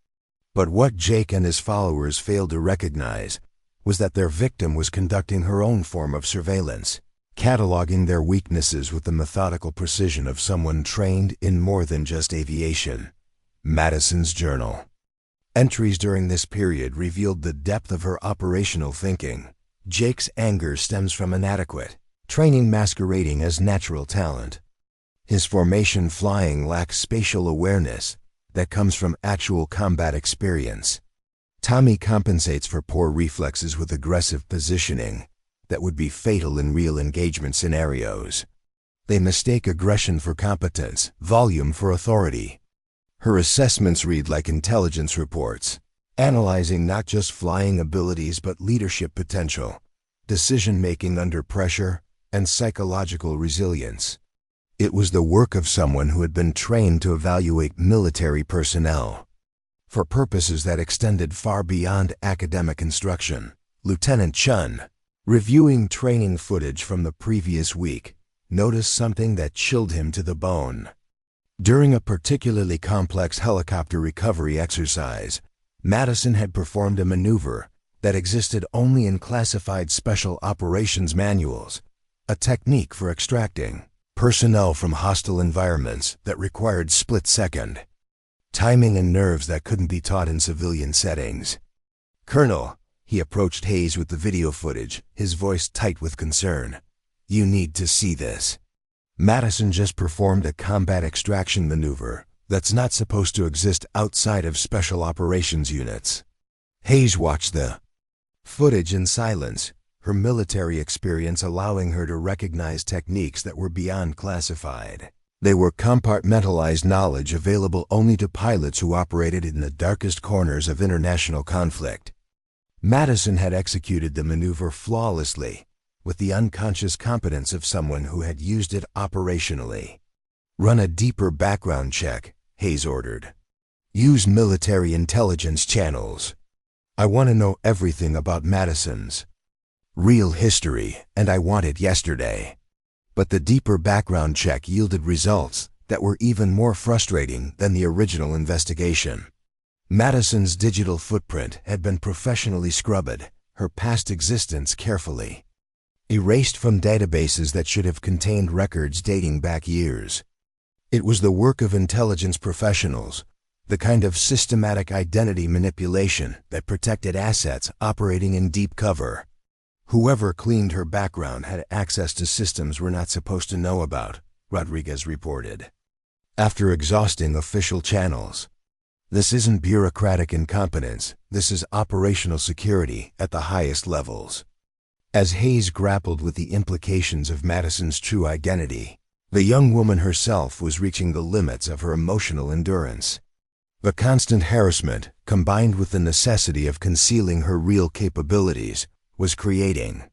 [SPEAKER 1] But what Jake and his followers failed to recognize was that their victim was conducting her own form of surveillance, cataloging their weaknesses with the methodical precision of someone trained in more than just aviation. Madison's journal entries during this period revealed the depth of her operational thinking. Jake's anger stems from inadequate training masquerading as natural talent. His formation flying lacks spatial awareness that comes from actual combat experience. Tommy compensates for poor reflexes with aggressive positioning that would be fatal in real engagement scenarios. They mistake aggression for competence, volume for authority. Her assessments read like intelligence reports, analyzing not just flying abilities but leadership potential, decision-making under pressure, and psychological resilience. It was the work of someone who had been trained to evaluate military personnel for purposes that extended far beyond academic instruction. Lieutenant Chun, reviewing training footage from the previous week, noticed something that chilled him to the bone. During a particularly complex helicopter recovery exercise, Madison had performed a maneuver that existed only in classified special operations manuals, a technique for extracting personnel from hostile environments that required split-second timing and nerves that couldn't be taught in civilian settings. "Colonel," he approached Hayes with the video footage, his voice tight with concern. "You need to see this. Madison just performed a combat extraction maneuver that's not supposed to exist outside of special operations units." Hayes watched the footage in silence, her military experience allowing her to recognize techniques that were beyond classified. They were compartmentalized knowledge available only to pilots who operated in the darkest corners of international conflict. Madison had executed the maneuver flawlessly, with the unconscious competence of someone who had used it operationally. "Run a deeper background check," Hayes ordered. "Use military intelligence channels. I want to know everything about Madison's real history, and I want it yesterday." But the deeper background check yielded results that were even more frustrating than the original investigation. Madison's digital footprint had been professionally scrubbed, her past existence carefully erased from databases that should have contained records dating back years. It was the work of intelligence professionals, the kind of systematic identity manipulation that protected assets operating in deep cover. Whoever cleaned her background had access to systems we're not supposed to know about, Rodriguez reported. After exhausting official channels, "This isn't bureaucratic incompetence, this is operational security at the highest levels." As Hayes grappled with the implications of Madison's true identity, the young woman herself was reaching the limits of her emotional endurance. The constant harassment, combined with the necessity of concealing her real capabilities, was creating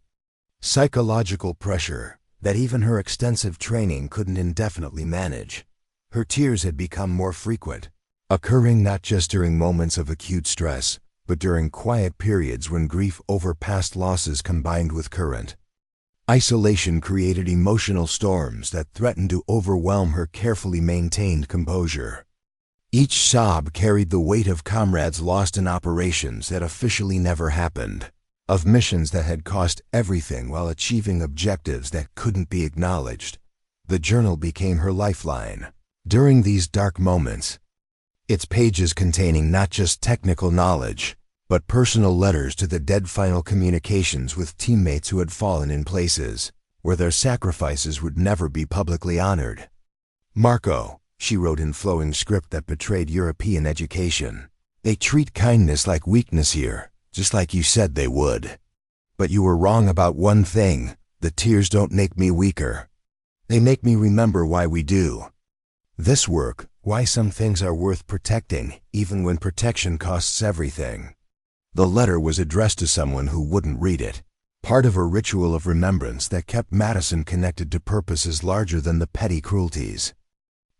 [SPEAKER 1] psychological pressure that even her extensive training couldn't indefinitely manage. Her tears had become more frequent, occurring not just during moments of acute stress, but during quiet periods when grief over past losses combined with current isolation created emotional storms that threatened to overwhelm her carefully maintained composure. Each sob carried the weight of comrades lost in operations that officially never happened, of missions that had cost everything while achieving objectives that couldn't be acknowledged. The journal became her lifeline. During these dark moments, its pages containing not just technical knowledge, but personal letters to the dead, final communications with teammates who had fallen in places where their sacrifices would never be publicly honored. "Marco," she wrote in flowing script that betrayed European education, "they treat kindness like weakness here, just like you said they would. But you were wrong about one thing. The tears don't make me weaker. They make me remember why we do this work, why some things are worth protecting, even when protection costs everything." The letter was addressed to someone who wouldn't read it, part of a ritual of remembrance that kept Madison connected to purposes larger than the petty cruelties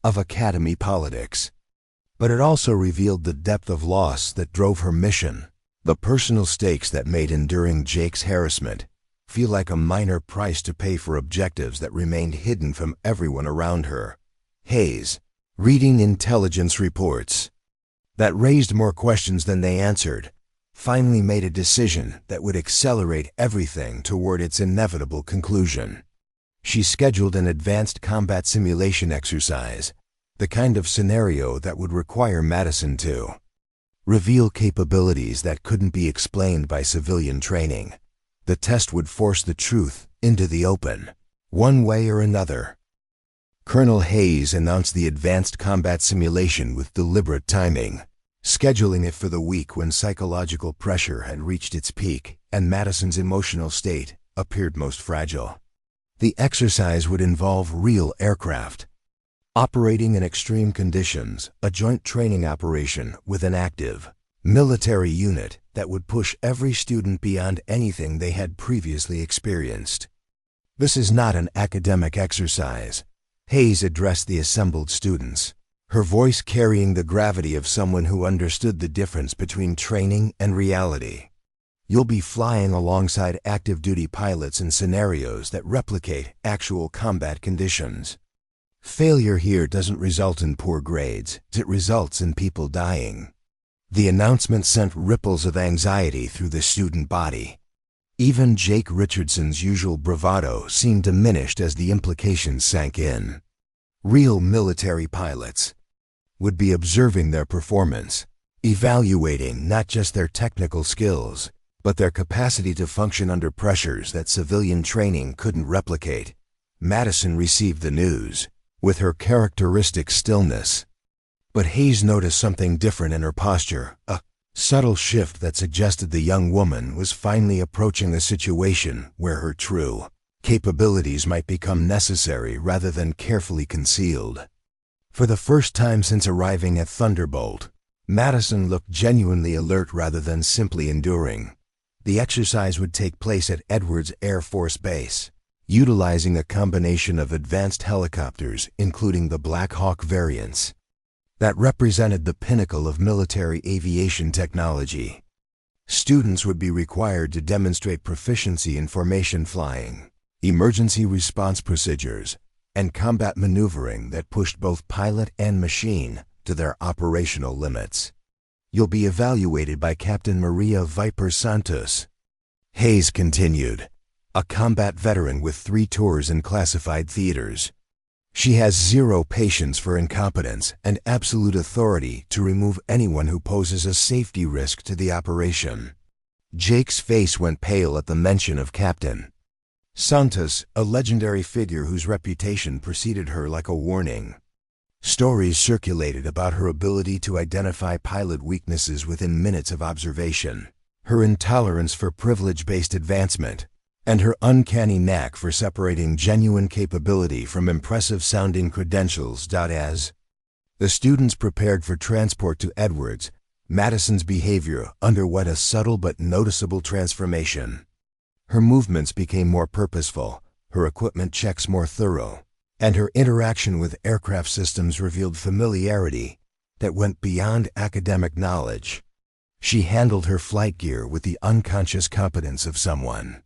[SPEAKER 1] of academy politics. But it also revealed the depth of loss that drove her mission, the personal stakes that made enduring Jake's harassment feel like a minor price to pay for objectives that remained hidden from everyone around her. Hayes, reading intelligence reports that raised more questions than they answered, finally made a decision that would accelerate everything toward its inevitable conclusion. She scheduled an advanced combat simulation exercise, the kind of scenario that would require Madison to reveal capabilities that couldn't be explained by civilian training. The test would force the truth into the open, one way or another. Colonel Hayes announced the advanced combat simulation with deliberate timing, scheduling it for the week when psychological pressure had reached its peak and Madison's emotional state appeared most fragile. The exercise would involve real aircraft, operating in extreme conditions, a joint training operation with an active military unit that would push every student beyond anything they had previously experienced. "This is not an academic exercise," Hayes addressed the assembled students, her voice carrying the gravity of someone who understood the difference between training and reality. "You'll be flying alongside active duty pilots in scenarios that replicate actual combat conditions. Failure here doesn't result in poor grades, it results in people dying. The announcement sent ripples of anxiety through the student body. Even Jake Richardson's usual bravado seemed diminished as the implications sank in. Real military pilots would be observing their performance, evaluating not just their technical skills, but their capacity to function under pressures that civilian training couldn't replicate. Madison received the news with her characteristic stillness. But Hayes noticed something different in her posture, a subtle shift that suggested the young woman was finally approaching a situation where her true capabilities might become necessary rather than carefully concealed. For the first time since arriving at Thunderbolt, Madison looked genuinely alert rather than simply enduring. The exercise would take place at Edwards Air Force Base, utilizing a combination of advanced helicopters, including the Black Hawk variants, that represented the pinnacle of military aviation technology. Students would be required to demonstrate proficiency in formation flying, emergency response procedures, and combat maneuvering that pushed both pilot and machine to their operational limits. You'll be evaluated by Captain Maria Viper Santos, Hayes continued, a combat veteran with 3 tours in classified theaters. She has zero patience for incompetence and absolute authority to remove anyone who poses a safety risk to the operation. Jake's face went pale at the mention of Captain Santos, a legendary figure whose reputation preceded her like a warning. Stories circulated about her ability to identify pilot weaknesses within minutes of observation, her intolerance for privilege-based advancement, and her uncanny knack for separating genuine capability from impressive-sounding credentials. As the students prepared for transport to Edwards, Madison's behavior underwent a subtle but noticeable transformation. Her movements became more purposeful, her equipment checks more thorough, and her interaction with aircraft systems revealed familiarity that went beyond academic knowledge. She handled her flight gear with the unconscious competence of someone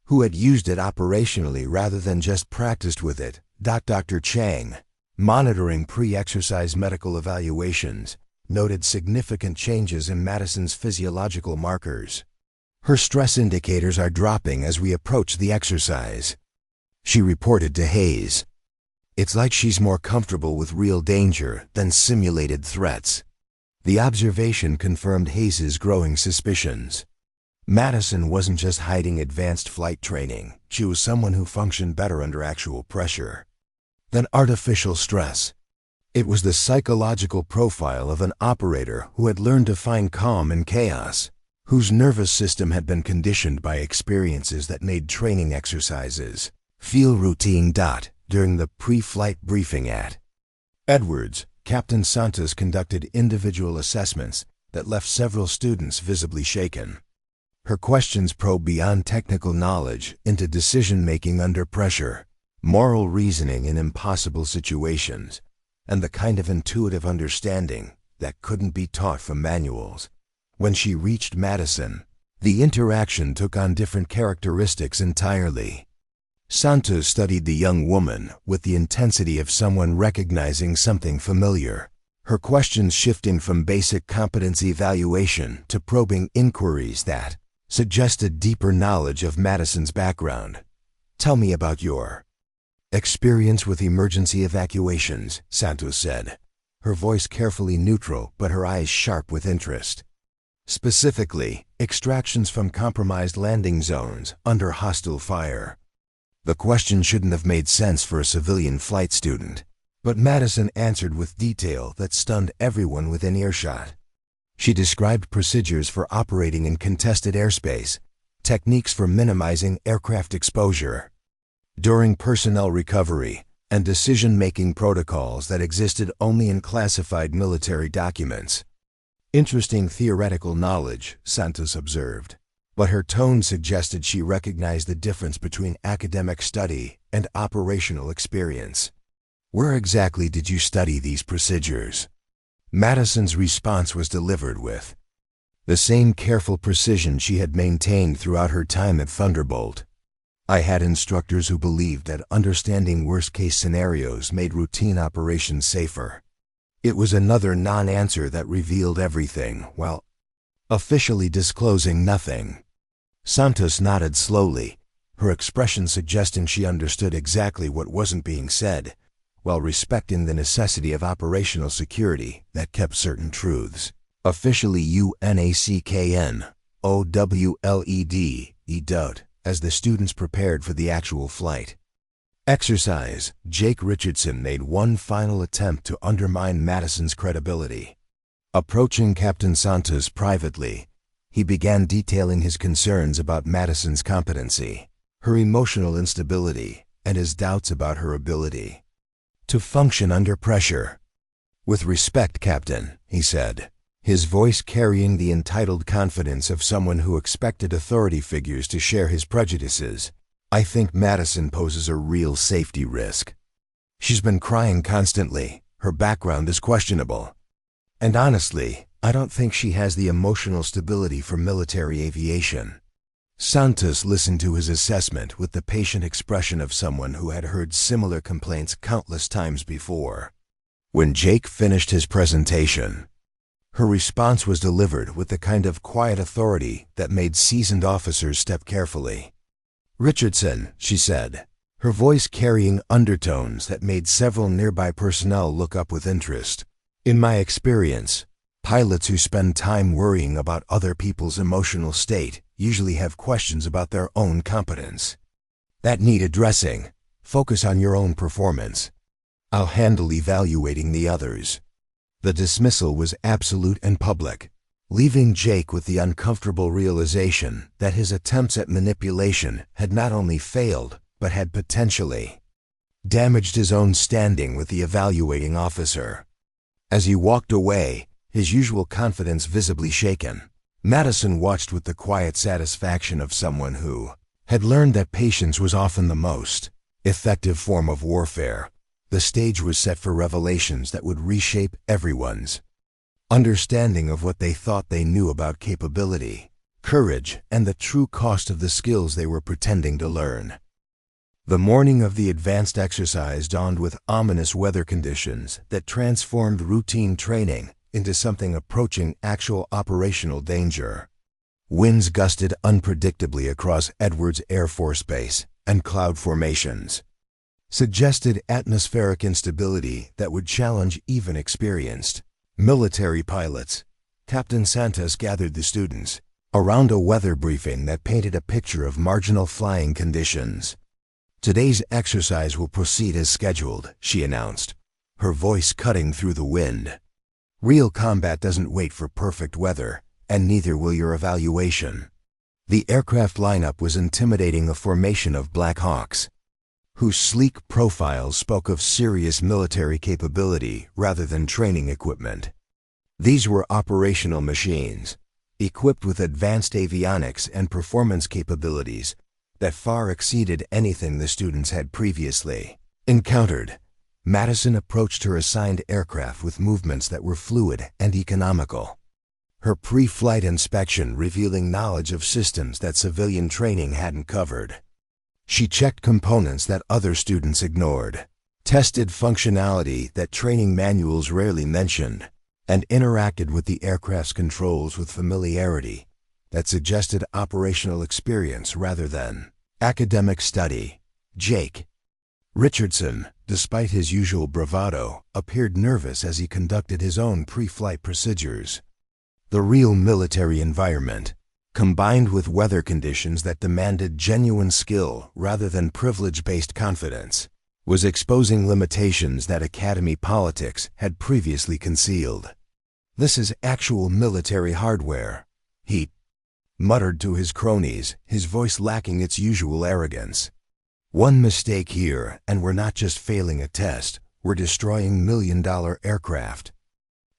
[SPEAKER 1] who had used it operationally rather than just practiced with it. Dr. Chang, monitoring pre-exercise medical evaluations, noted significant changes in Madison's physiological markers. Her stress indicators are dropping as we approach the exercise, she reported to Hayes. It's like she's more comfortable with real danger than simulated threats. The observation confirmed Hayes's growing suspicions. Madison wasn't just hiding advanced flight training, she was someone who functioned better under actual pressure than artificial stress. It was the psychological profile of an operator who had learned to find calm in chaos, whose nervous system had been conditioned by experiences that made training exercises feel routine. During the pre-flight briefing at Edwards, Captain Santos conducted individual assessments that left several students visibly shaken. Her questions probed beyond technical knowledge into decision-making under pressure, moral reasoning in impossible situations, and the kind of intuitive understanding that couldn't be taught from manuals. When she reached Madison, the interaction took on different characteristics entirely. Santos studied the young woman with the intensity of someone recognizing something familiar, her questions shifting from basic competency evaluation to probing inquiries that suggested deeper knowledge of Madison's background. Tell me about your experience with emergency evacuations, Santos said, her voice carefully neutral but her eyes sharp with interest. Specifically, extractions from compromised landing zones under hostile fire. The question shouldn't have made sense for a civilian flight student, but Madison answered with detail that stunned everyone within earshot. She described procedures for operating in contested airspace, techniques for minimizing aircraft exposure during personnel recovery, and decision-making protocols that existed only in classified military documents. Interesting theoretical knowledge, Santos observed, but her tone suggested she recognized the difference between academic study and operational experience. Where exactly did you study these procedures? Madison's response was delivered with the same careful precision she had maintained throughout her time at Thunderbolt. I had instructors who believed that understanding worst-case scenarios made routine operations safer. It was another non-answer that revealed everything, while officially disclosing nothing. Santos nodded slowly, her expression suggesting she understood exactly what wasn't being said, while respecting the necessity of operational security that kept certain truths. Officially UNACKN, OWLED, EDOT, as the students prepared for the actual flight. Exercise. Jake Richardson made one final attempt to undermine Madison's credibility. Approaching Captain Santos privately, he began detailing his concerns about Madison's competency, her emotional instability, and his doubts about her ability to function under pressure. "With respect, Captain," he said, his voice carrying the entitled confidence of someone who expected authority figures to share his prejudices, "I think Madison poses a real safety risk. She's been crying constantly, her background is questionable, and honestly, I don't think she has the emotional stability for military aviation." Santos listened to his assessment with the patient expression of someone who had heard similar complaints countless times before. When Jake finished his presentation, her response was delivered with the kind of quiet authority that made seasoned officers step carefully. "Richardson," she said, her voice carrying undertones that made several nearby personnel look up with interest. "In my experience, pilots who spend time worrying about other people's emotional state usually have questions about their own competence that need addressing. Focus on your own performance. I'll handle evaluating the others." The dismissal was absolute and public, leaving Jake with the uncomfortable realization that his attempts at manipulation had not only failed, but had potentially damaged his own standing with the evaluating officer. As he walked away, his usual confidence visibly shaken, Madison watched with the quiet satisfaction of someone who had learned that patience was often the most effective form of warfare. The stage was set for revelations that would reshape everyone's understanding of what they thought they knew about capability, courage, and the true cost of the skills they were pretending to learn. The morning of the advanced exercise dawned with ominous weather conditions that transformed routine training into something approaching actual operational danger. Winds gusted unpredictably across Edwards Air Force Base, and cloud formations suggested atmospheric instability that would challenge even experienced military pilots. Captain Santos gathered the students around a weather briefing that painted a picture of marginal flying conditions. "Today's exercise will proceed as scheduled," she announced, her voice cutting through the wind. "Real combat doesn't wait for perfect weather, and neither will your evaluation." The aircraft lineup was intimidating, a formation of Black Hawks, whose sleek profiles spoke of serious military capability rather than training equipment. These were operational machines, equipped with advanced avionics and performance capabilities that far exceeded anything the students had previously encountered. Madison approached her assigned aircraft with movements that were fluid and economical, her pre-flight inspection revealing knowledge of systems that civilian training hadn't covered. She checked components that other students ignored, tested functionality that training manuals rarely mentioned, and interacted with the aircraft's controls with familiarity that suggested operational experience rather than academic study. Jake Richardson, despite his usual bravado, appeared nervous as he conducted his own pre-flight procedures. The real military environment, combined with weather conditions that demanded genuine skill rather than privilege-based confidence, was exposing limitations that academy politics had previously concealed. "This is actual military hardware," he muttered to his cronies, his voice lacking its usual arrogance. "One mistake here, and we're not just failing a test, we're destroying million-dollar aircraft."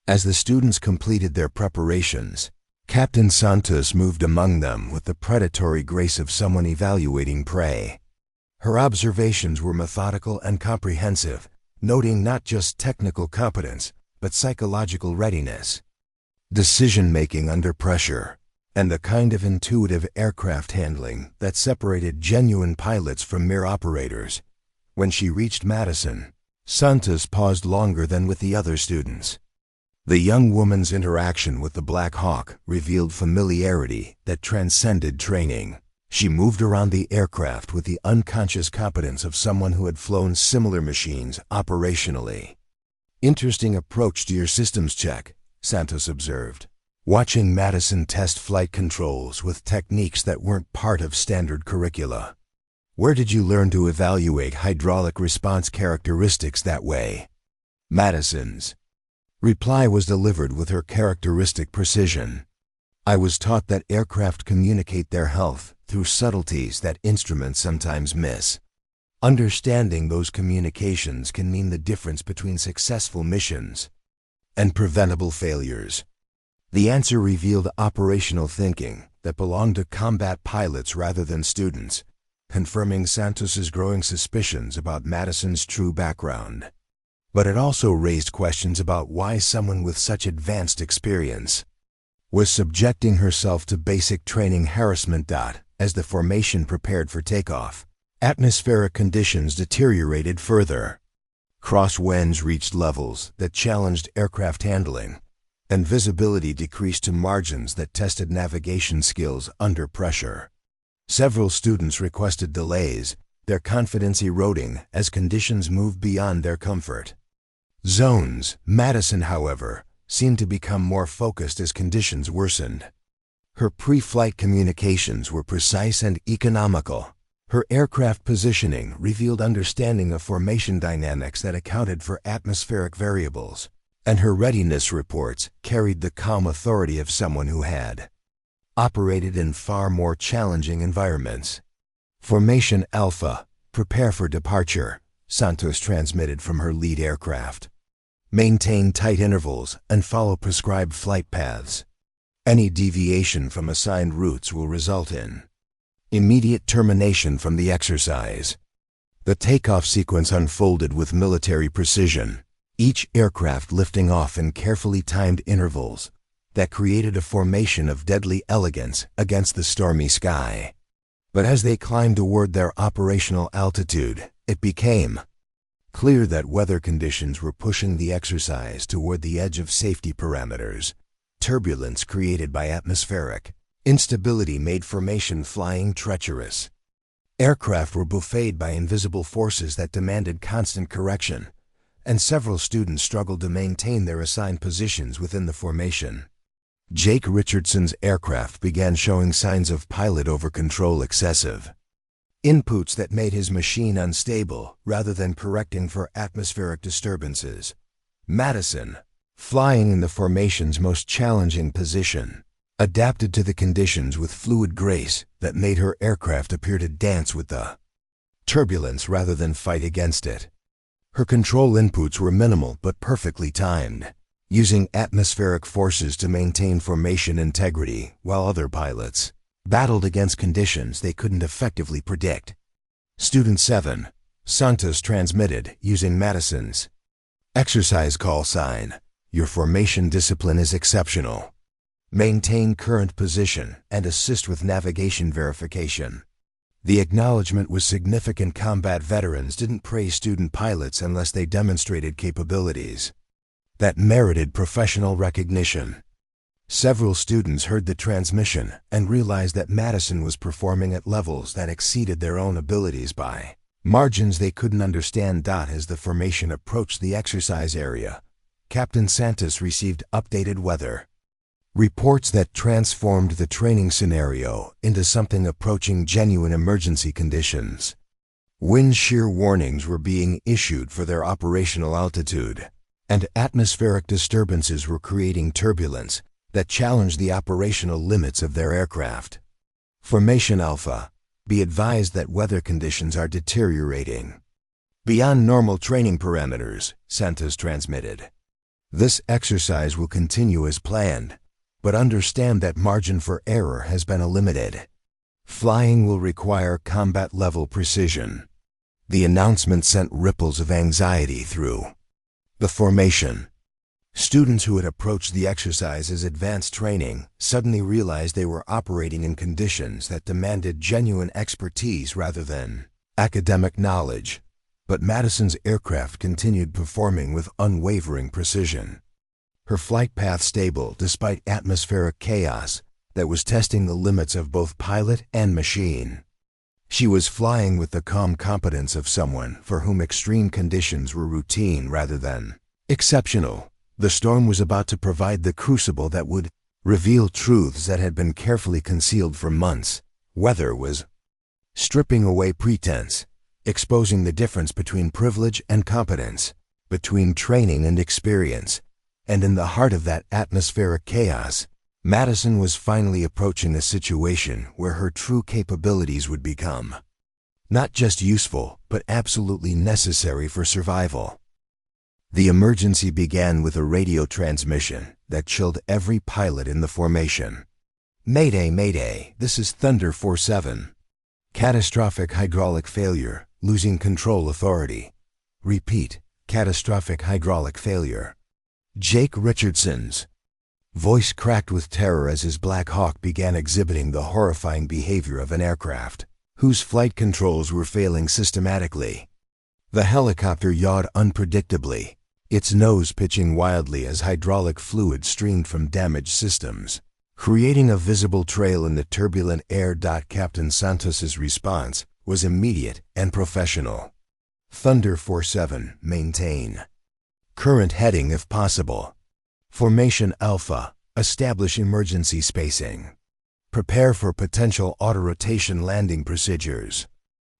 [SPEAKER 1] As the students completed their preparations, Captain Santos moved among them with the predatory grace of someone evaluating prey. Her observations were methodical and comprehensive, noting not just technical competence, but psychological readiness, decision-making under pressure, and the kind of intuitive aircraft handling that separated genuine pilots from mere operators. When she reached Madison, Santos paused longer than with the other students. The young woman's interaction with the Black Hawk revealed familiarity that transcended training. She moved around the aircraft with the unconscious competence of someone who had flown similar machines operationally. "Interesting approach to your systems check," Santos observed, watching Madison test flight controls with techniques that weren't part of standard curricula. "Where did you learn to evaluate hydraulic response characteristics that way?" Madison's reply was delivered with her characteristic precision. "I was taught that aircraft communicate their health through subtleties that instruments sometimes miss. Understanding those communications can mean the difference between successful missions and preventable failures." The answer revealed operational thinking that belonged to combat pilots rather than students, confirming Santos's growing suspicions about Madison's true background. But it also raised questions about why someone with such advanced experience was subjecting herself to basic training harassment. As the formation prepared for takeoff, atmospheric conditions deteriorated further. Crosswinds reached levels that challenged aircraft handling, and visibility decreased to margins that tested navigation skills under pressure. Several students requested delays, their confidence eroding as conditions moved beyond their comfort zones. Madison, however, seemed to become more focused as conditions worsened. Her pre-flight communications were precise and economical. Her aircraft positioning revealed understanding of formation dynamics that accounted for atmospheric variables, and her readiness reports carried the calm authority of someone who had operated in far more challenging environments. "Formation Alpha, prepare for departure," Santos transmitted from her lead aircraft. "Maintain tight intervals and follow prescribed flight paths. Any deviation from assigned routes will result in immediate termination from the exercise." The takeoff sequence unfolded with military precision, each aircraft lifting off in carefully timed intervals that created a formation of deadly elegance against the stormy sky. But as they climbed toward their operational altitude, it became clear that weather conditions were pushing the exercise toward the edge of safety parameters. Turbulence created by atmospheric instability made formation flying treacherous. Aircraft were buffeted by invisible forces that demanded constant correction, and several students struggled to maintain their assigned positions within the formation. Jake Richardson's aircraft began showing signs of pilot over-control excessive inputs that made his machine unstable rather than correcting for atmospheric disturbances. Madison, flying in the formation's most challenging position, adapted to the conditions with fluid grace that made her aircraft appear to dance with the turbulence rather than fight against it. Her control inputs were minimal but perfectly timed, using atmospheric forces to maintain formation integrity while other pilots battled against conditions they couldn't effectively predict. "Student 7, Santos transmitted using Madison's exercise call sign. Your formation discipline is exceptional. Maintain current position and assist with navigation verification." The acknowledgement was significant. Combat veterans didn't praise student pilots unless they demonstrated capabilities that merited professional recognition. Several students heard the transmission and realized that Madison was performing at levels that exceeded their own abilities by margins they couldn't understand. As the formation approached the exercise area, Captain Santos received updated weather reports that transformed the training scenario into something approaching genuine emergency conditions. Wind shear warnings were being issued for their operational altitude, and atmospheric disturbances were creating turbulence that challenged the operational limits of their aircraft. "Formation Alpha, be advised that weather conditions are deteriorating beyond normal training parameters," Santos transmitted. "This exercise will continue as planned, but understand that margin for error has been eliminated. Flying will require combat-level precision." The announcement sent ripples of anxiety through the formation. Students who had approached the exercise as advanced training suddenly realized they were operating in conditions that demanded genuine expertise rather than academic knowledge. But Madison's aircraft continued performing with unwavering precision. Her flight path stable despite atmospheric chaos that was testing the limits of both pilot and machine. She was flying with the calm competence of someone for whom extreme conditions were routine rather than exceptional. The storm was about to provide the crucible that would reveal truths that had been carefully concealed for months. Weather was stripping away pretense, exposing the difference between privilege and competence, between training and experience. And in the heart of that atmospheric chaos, Madison was finally approaching a situation where her true capabilities would become not just useful, but absolutely necessary for survival. The emergency began with a radio transmission that chilled every pilot in the formation. Mayday, Mayday, this is Thunder 47. Catastrophic hydraulic failure, losing control authority. Repeat, catastrophic hydraulic failure. Jake Richardson's voice cracked with terror as his Black Hawk began exhibiting the horrifying behavior of an aircraft whose flight controls were failing systematically. The helicopter yawed unpredictably, its nose pitching wildly as hydraulic fluid streamed from damaged systems, creating a visible trail in the turbulent air. Captain Santos's response was immediate and professional. Thunder 47, maintain current heading if possible. Formation Alpha, establish emergency spacing. Prepare for potential auto-rotation landing procedures.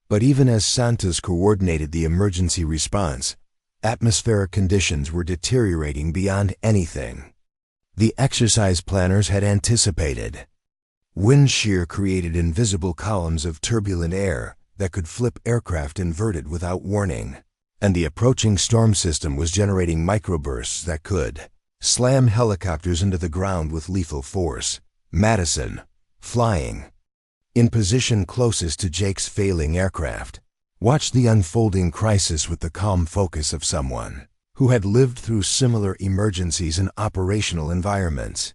[SPEAKER 1] But even as Santos coordinated the emergency response, atmospheric conditions were deteriorating beyond anything the exercise planners had anticipated. Wind shear created invisible columns of turbulent air that could flip aircraft inverted without warning, and the approaching storm system was generating microbursts that could slam helicopters into the ground with lethal force. Madison, flying in position closest to Jake's failing aircraft, watched the unfolding crisis with the calm focus of someone who had lived through similar emergencies in operational environments.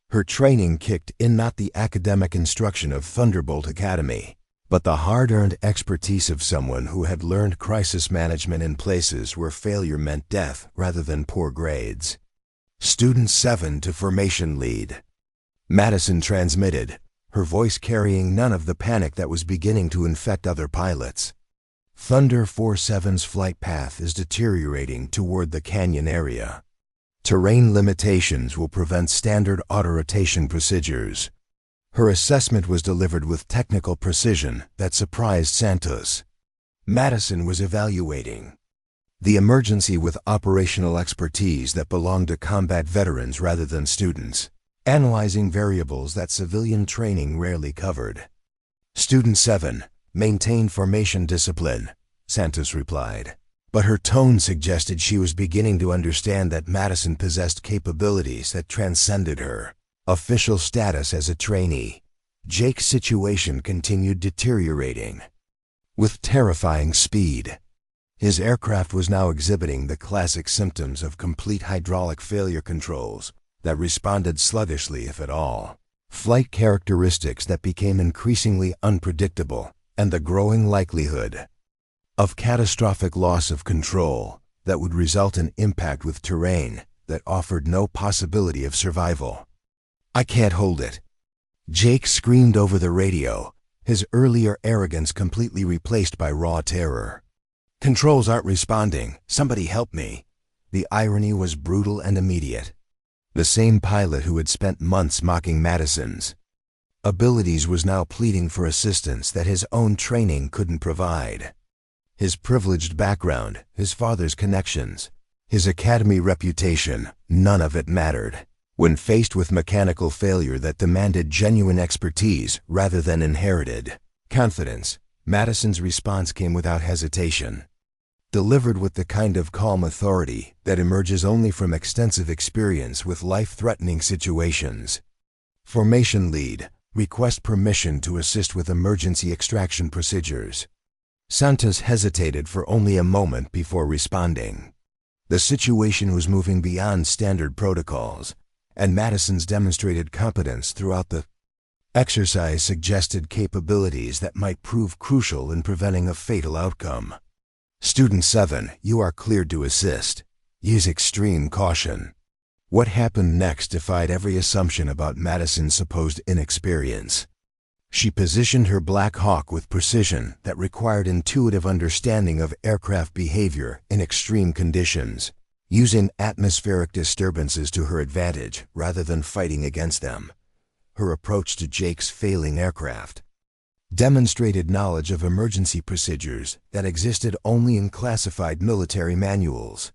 [SPEAKER 1] Her training kicked in, not the academic instruction of Thunderbolt Academy, but the hard-earned expertise of someone who had learned crisis management in places where failure meant death rather than poor grades. Student 7 to formation lead. Madison transmitted, her voice carrying none of the panic that was beginning to infect other pilots. Thunder 47's flight path is deteriorating toward the canyon area. Terrain limitations will prevent standard auto-rotation procedures. Her assessment was delivered with technical precision that surprised Santos. Madison was evaluating the emergency with operational expertise that belonged to combat veterans rather than students, analyzing variables that civilian training rarely covered. Student 7, maintain formation discipline, Santos replied. But her tone suggested she was beginning to understand that Madison possessed capabilities that transcended her official status as a trainee. Jake's situation continued deteriorating with terrifying speed. His aircraft was now exhibiting the classic symptoms of complete hydraulic failure controls that responded sluggishly, if at all. Flight characteristics that became increasingly unpredictable, and the growing likelihood of catastrophic loss of control that would result in impact with terrain that offered no possibility of survival. "I can't hold it," Jake screamed over the radio, his earlier arrogance completely replaced by raw terror. "Controls aren't responding. Somebody help me." The irony was brutal and immediate. The same pilot who had spent months mocking Madison's abilities was now pleading for assistance that his own training couldn't provide. His privileged background, his father's connections, his academy reputation, none of it mattered when faced with mechanical failure that demanded genuine expertise rather than inherited confidence. Madison's response came without hesitation, delivered with the kind of calm authority that emerges only from extensive experience with life-threatening situations. Formation lead, request permission to assist with emergency extraction procedures. Santos hesitated for only a moment before responding. The situation was moving beyond standard protocols, and Madison's demonstrated competence throughout the exercise suggested capabilities that might prove crucial in preventing a fatal outcome. Student 7, you are cleared to assist. Use extreme caution. What happened next defied every assumption about Madison's supposed inexperience. She positioned her Black Hawk with precision that required intuitive understanding of aircraft behavior in extreme conditions, using atmospheric disturbances to her advantage rather than fighting against them. Her approach to Jake's failing aircraft demonstrated knowledge of emergency procedures that existed only in classified military manuals.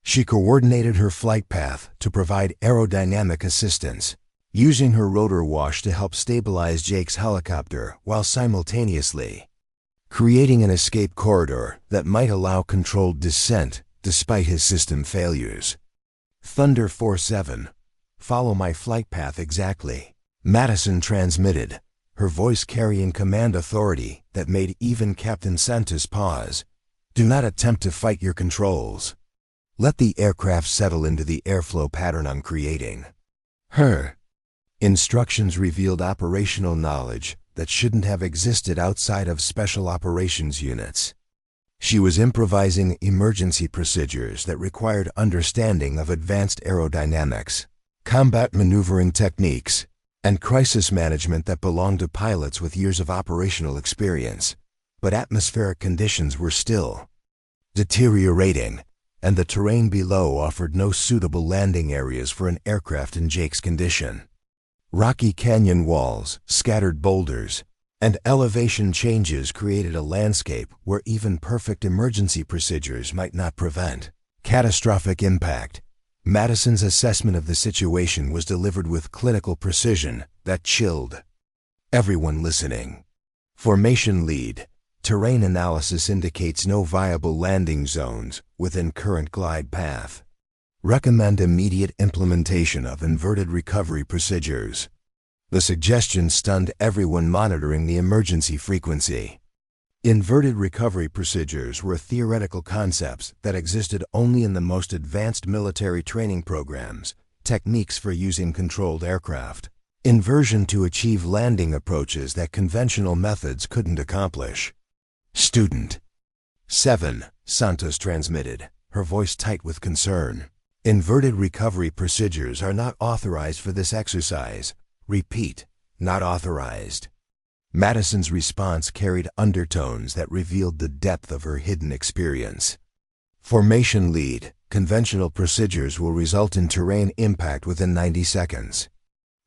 [SPEAKER 1] She coordinated her flight path to provide aerodynamic assistance, using her rotor wash to help stabilize Jake's helicopter while simultaneously creating an escape corridor that might allow controlled descent despite his system failures. Thunder 47, follow my flight path exactly, Madison transmitted, her voice carrying command authority that made even Captain Santos pause. Do not attempt to fight your controls. Let the aircraft settle into the airflow pattern I'm creating. Her instructions revealed operational knowledge that shouldn't have existed outside of special operations units. She was improvising emergency procedures that required understanding of advanced aerodynamics, combat maneuvering techniques, and crisis management that belonged to pilots with years of operational experience. But atmospheric conditions were still deteriorating, and the terrain below offered no suitable landing areas for an aircraft in Jake's condition. Rocky canyon walls, scattered boulders, and elevation changes created a landscape where even perfect emergency procedures might not prevent catastrophic impact. Madison's assessment of the situation was delivered with clinical precision that chilled everyone listening. Formation lead. Terrain analysis indicates no viable landing zones within current glide path. Recommend immediate implementation of inverted recovery procedures. The suggestion stunned everyone monitoring the emergency frequency. Inverted recovery procedures were theoretical concepts that existed only in the most advanced military training programs, techniques for using controlled aircraft. Inversion to achieve landing approaches that conventional methods couldn't accomplish. Student 7, Santos transmitted, her voice tight with concern. Inverted recovery procedures are not authorized for this exercise. Repeat, not authorized. Madison's response carried undertones that revealed the depth of her hidden experience. Formation lead. Conventional procedures will result in terrain impact within 90 seconds.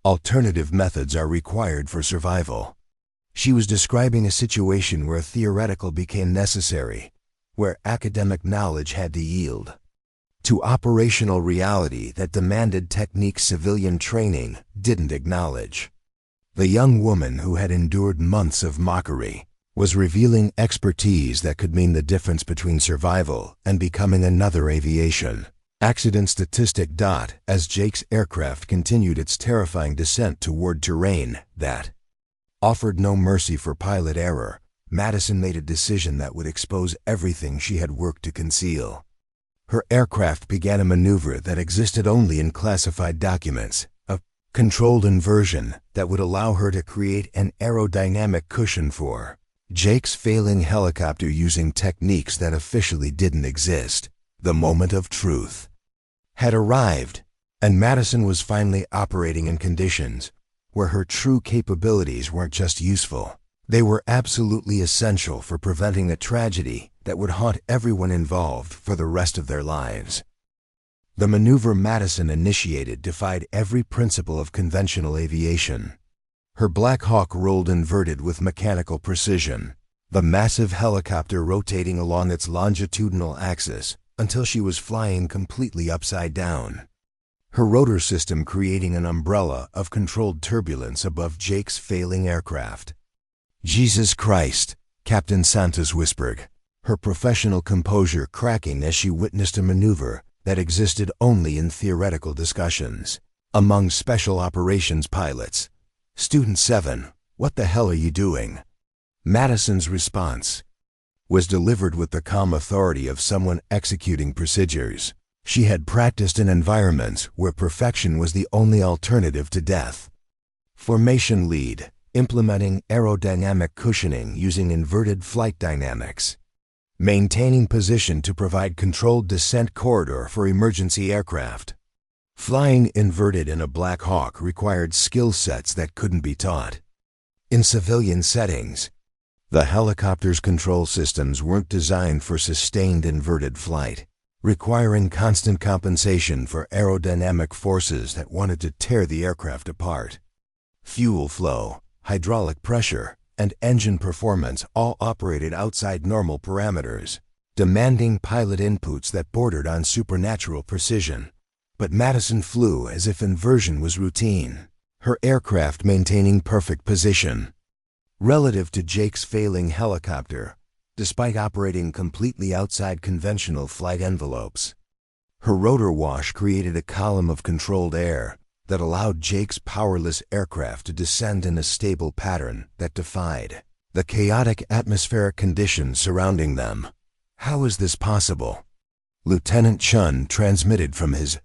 [SPEAKER 1] Alternative methods are required for survival. She was describing a situation where theoretical became necessary, where academic knowledge had to yield to operational reality that demanded techniques civilian training didn't acknowledge. The young woman who had endured months of mockery was revealing expertise that could mean the difference between survival and becoming another aviation accident statistic. As Jake's aircraft continued its terrifying descent toward terrain that offered no mercy for pilot error, Madison made a decision that would expose everything she had worked to conceal. Her aircraft began a maneuver that existed only in classified documents, a controlled inversion that would allow her to create an aerodynamic cushion for Jake's failing helicopter using techniques that officially didn't exist. The moment of truth had arrived, and Madison was finally operating in conditions where her true capabilities weren't just useful. They were absolutely essential for preventing a tragedy that would haunt everyone involved for the rest of their lives. The maneuver Madison initiated defied every principle of conventional aviation. Her Black Hawk rolled inverted with mechanical precision, the massive helicopter rotating along its longitudinal axis until she was flying completely upside down. Her rotor system creating an umbrella of controlled turbulence above Jake's failing aircraft. Jesus Christ, Captain Santos whispered, her professional composure cracking as she witnessed a maneuver that existed only in theoretical discussions among special operations pilots. Student 7, what the hell are you doing? Madison's response was delivered with the calm authority of someone executing procedures. She had practiced in environments where perfection was the only alternative to death. Formation lead, implementing aerodynamic cushioning using inverted flight dynamics. Maintaining position to provide controlled descent corridor for emergency aircraft. Flying inverted in a Black Hawk required skill sets that couldn't be taught. In civilian settings, the helicopter's control systems weren't designed for sustained inverted flight, requiring constant compensation for aerodynamic forces that wanted to tear the aircraft apart. Fuel flow, hydraulic pressure, and engine performance all operated outside normal parameters, demanding pilot inputs that bordered on supernatural precision. But Madison flew as if inversion was routine, her aircraft maintaining perfect position. Relative to Jake's failing helicopter, despite operating completely outside conventional flight envelopes, her rotor wash created a column of controlled air that allowed Jake's powerless aircraft to descend in a stable pattern that defied the chaotic atmospheric conditions surrounding them. How is this possible? Lieutenant Chun transmitted from his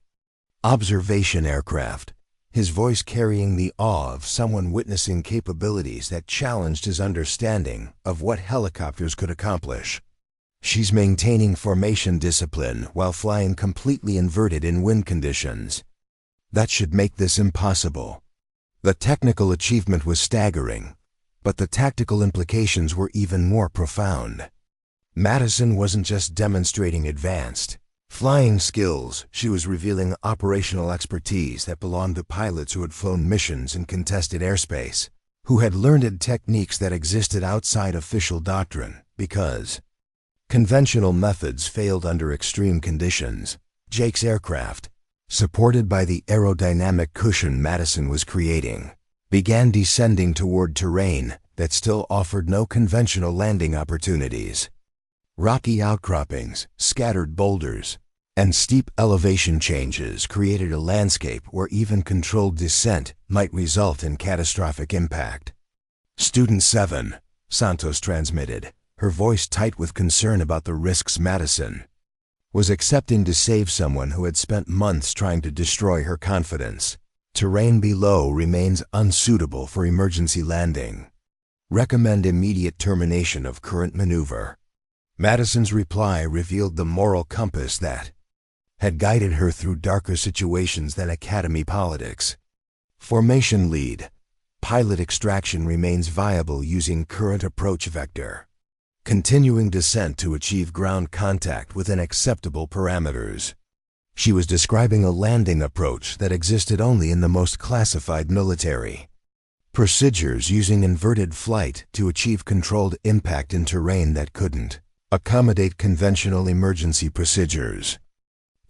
[SPEAKER 1] observation aircraft, his voice carrying the awe of someone witnessing capabilities that challenged his understanding of what helicopters could accomplish. She's maintaining formation discipline while flying completely inverted in wind conditions. That should make this impossible. The technical achievement was staggering, but the tactical implications were even more profound. Madison wasn't just demonstrating advanced flying skills, she was revealing operational expertise that belonged to pilots who had flown missions in contested airspace, who had learned techniques that existed outside official doctrine because conventional methods failed under extreme conditions. Jake's aircraft, supported by the aerodynamic cushion Madison was creating, began descending toward terrain that still offered no conventional landing opportunities. Rocky outcroppings, scattered boulders, and steep elevation changes created a landscape where even controlled descent might result in catastrophic impact. Student 7, Santos transmitted, her voice tight with concern about the risks Madison was accepting to save someone who had spent months trying to destroy her confidence. Terrain below remains unsuitable for emergency landing. Recommend immediate termination of current maneuver. Madison's reply revealed the moral compass that had guided her through darker situations than academy politics. Formation lead. Pilot extraction remains viable using current approach vector. Continuing descent to achieve ground contact within acceptable parameters. She was describing a landing approach that existed only in the most classified military procedures, using inverted flight to achieve controlled impact in terrain that couldn't accommodate conventional emergency procedures.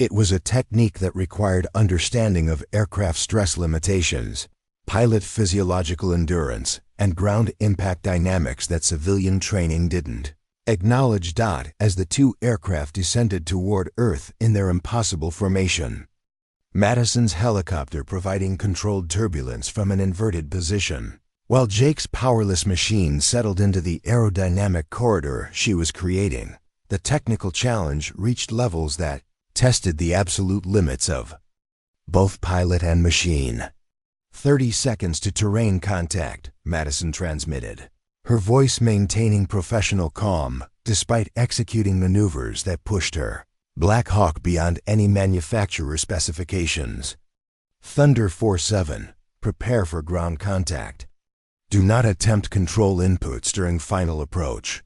[SPEAKER 1] It was a technique that required understanding of aircraft stress limitations, pilot physiological endurance, and ground impact dynamics that civilian training didn't acknowledge. As the two aircraft descended toward Earth in their impossible formation, Madison's helicopter providing controlled turbulence from an inverted position, while Jake's powerless machine settled into the aerodynamic corridor she was creating, the technical challenge reached levels that tested the absolute limits of both pilot and machine. 30 seconds to terrain contact, Madison transmitted, her voice maintaining professional calm despite executing maneuvers that pushed her Black Hawk beyond any manufacturer specifications. Thunder 4-7, prepare for ground contact. Do not attempt control inputs during final approach.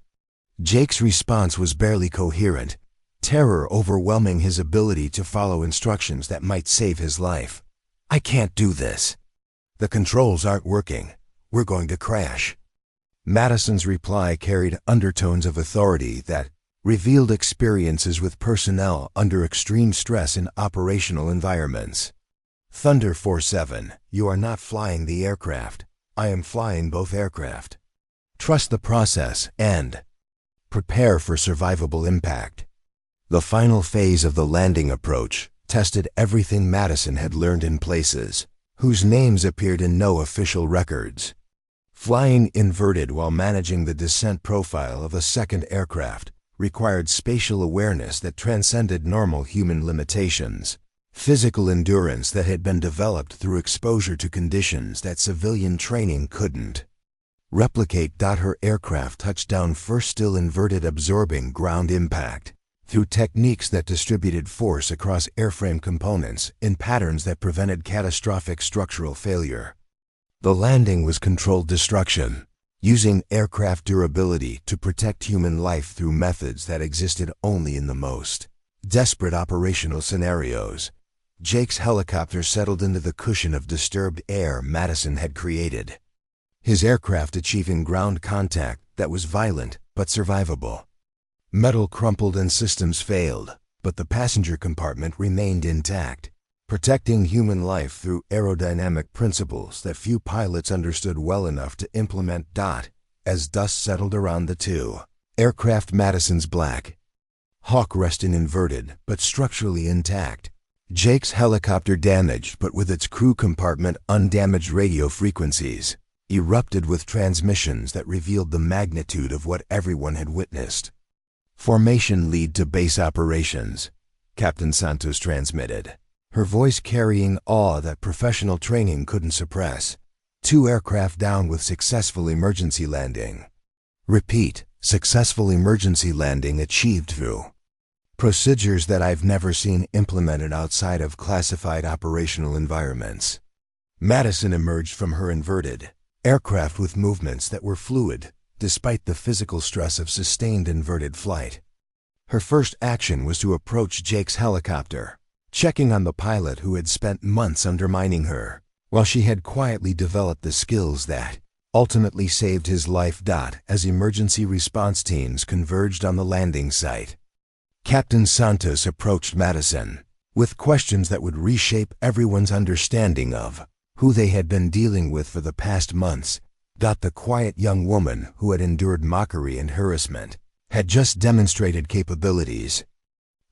[SPEAKER 1] Jake's response was barely coherent, terror overwhelming his ability to follow instructions that might save his life. I can't do this. The controls aren't working. We're going to crash. Madison's reply carried undertones of authority that revealed experiences with personnel under extreme stress in operational environments. Thunder 4-7, you are not flying the aircraft. I am flying both aircraft. Trust the process and prepare for survivable impact. The final phase of the landing approach tested everything Madison had learned in places whose names appeared in no official records. Flying inverted while managing the descent profile of a second aircraft required spatial awareness that transcended normal human limitations, physical endurance that had been developed through exposure to conditions that civilian training couldn't replicate. Her aircraft touched down first still inverted, absorbing ground impact through techniques that distributed force across airframe components in patterns that prevented catastrophic structural failure. The landing was controlled destruction, using aircraft durability to protect human life through methods that existed only in the most desperate operational scenarios. Jake's helicopter settled into the cushion of disturbed air Madison had created, his aircraft achieving ground contact that was violent but survivable. Metal crumpled and systems failed, but the passenger compartment remained intact, protecting human life through aerodynamic principles that few pilots understood well enough to implement. As dust settled around the two aircraft, Madison's Black Hawk rested inverted but structurally intact, Jake's helicopter damaged but with its crew compartment undamaged. Radio frequencies erupted with transmissions that revealed the magnitude of what everyone had witnessed. "Formation lead to base operations," Captain Santos transmitted, her voice carrying awe that professional training couldn't suppress. "2 aircraft down with successful emergency landing." "Repeat, successful emergency landing achieved through procedures that I've never seen implemented outside of classified operational environments." Madison emerged from her inverted aircraft with movements that were fluid, despite the physical stress of sustained inverted flight. Her first action was to approach Jake's helicopter, checking on the pilot who had spent months undermining her, while she had quietly developed the skills that ultimately saved his life. As emergency response teams converged on the landing site, Captain Santos approached Madison with questions that would reshape everyone's understanding of who they had been dealing with for the past months. The quiet young woman who had endured mockery and harassment had just demonstrated capabilities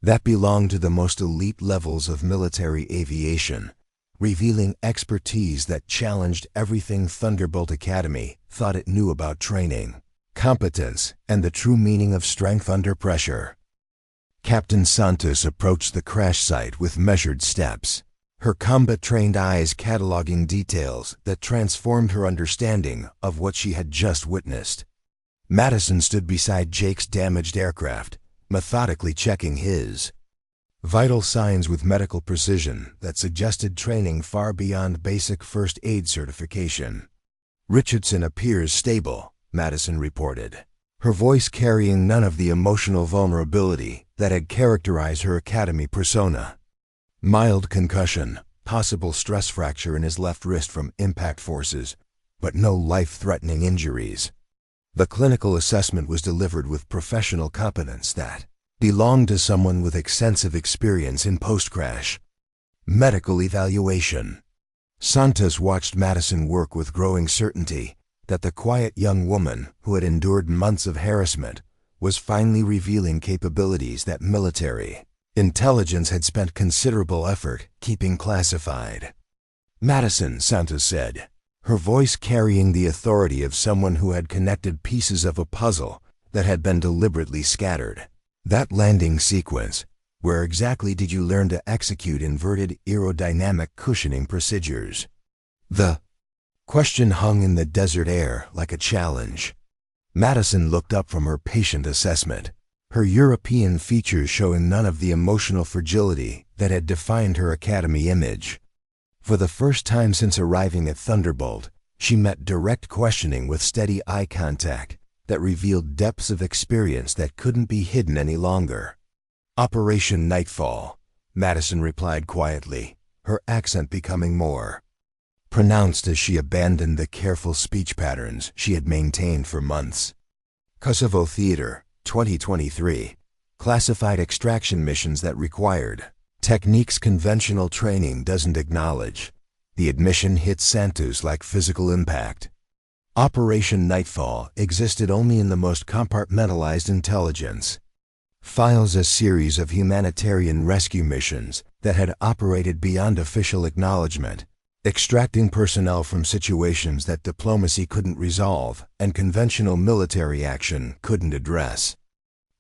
[SPEAKER 1] that belonged to the most elite levels of military aviation, revealing expertise that challenged everything Thunderbolt Academy thought it knew about training, competence, and the true meaning of strength under pressure. Captain Santos approached the crash site with measured steps, her combat-trained eyes cataloging details that transformed her understanding of what she had just witnessed. Madison stood beside Jake's damaged aircraft, methodically checking his vital signs with medical precision that suggested training far beyond basic first aid certification. "Richardson appears stable," Madison reported, her voice carrying none of the emotional vulnerability that had characterized her academy persona. "Mild concussion, possible stress fracture in his left wrist from impact forces, but no life-threatening injuries." The clinical assessment was delivered with professional competence that belonged to someone with extensive experience in post-crash medical evaluation. Santos watched Madison work with growing certainty that the quiet young woman who had endured months of harassment was finally revealing capabilities that military intelligence had spent considerable effort keeping classified. "Madison," Santos said, her voice carrying the authority of someone who had connected pieces of a puzzle that had been deliberately scattered. "That landing sequence, where exactly did you learn to execute inverted aerodynamic cushioning procedures?" The question hung in the desert air like a challenge. Madison looked up from her patient assessment, her European features showing none of the emotional fragility that had defined her academy image. For the first time since arriving at Thunderbolt, she met direct questioning with steady eye contact that revealed depths of experience that couldn't be hidden any longer. "Operation Nightfall," Madison replied quietly, her accent becoming more pronounced as she abandoned the careful speech patterns she had maintained for months. "Kosovo Theater, 2023, classified extraction missions that required techniques conventional training doesn't acknowledge." The admission hit Santos like physical impact. Operation Nightfall existed only in the most compartmentalized intelligence files, a series of humanitarian rescue missions that had operated beyond official acknowledgement, extracting personnel from situations that diplomacy couldn't resolve and conventional military action couldn't address.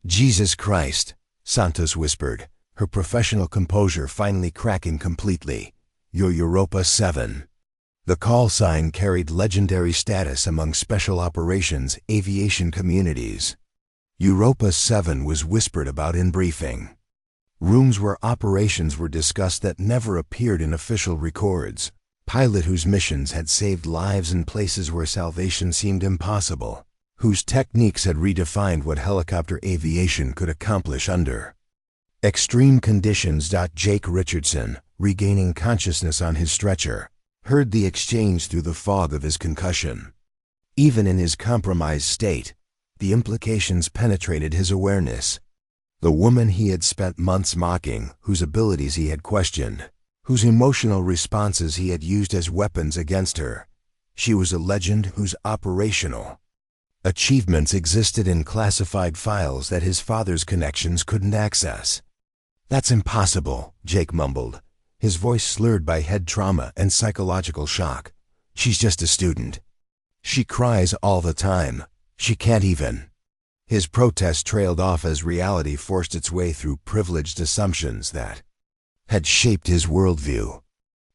[SPEAKER 1] Jesus Christ, Santos whispered, her professional composure finally cracking completely. You're Europa 7. The call sign carried legendary status among special operations aviation communities. Europa 7 was whispered about in briefing rooms where operations were discussed that never appeared in official records. Pilot whose missions had saved lives in places where salvation seemed impossible, whose techniques had redefined what helicopter aviation could accomplish under extreme conditions. Jake Richardson, regaining consciousness on his stretcher, heard the exchange through the fog of his concussion. Even in his compromised state, the implications penetrated his awareness. The woman he had spent months mocking, whose abilities he had questioned, whose emotional responses he had used as weapons against her. She was a legend whose operational achievements existed in classified files that his father's connections couldn't access. That's impossible, Jake mumbled, his voice slurred by head trauma and psychological shock. She's just a student. She cries all the time. She can't even. His protest trailed off as reality forced its way through privileged assumptions that had shaped his worldview.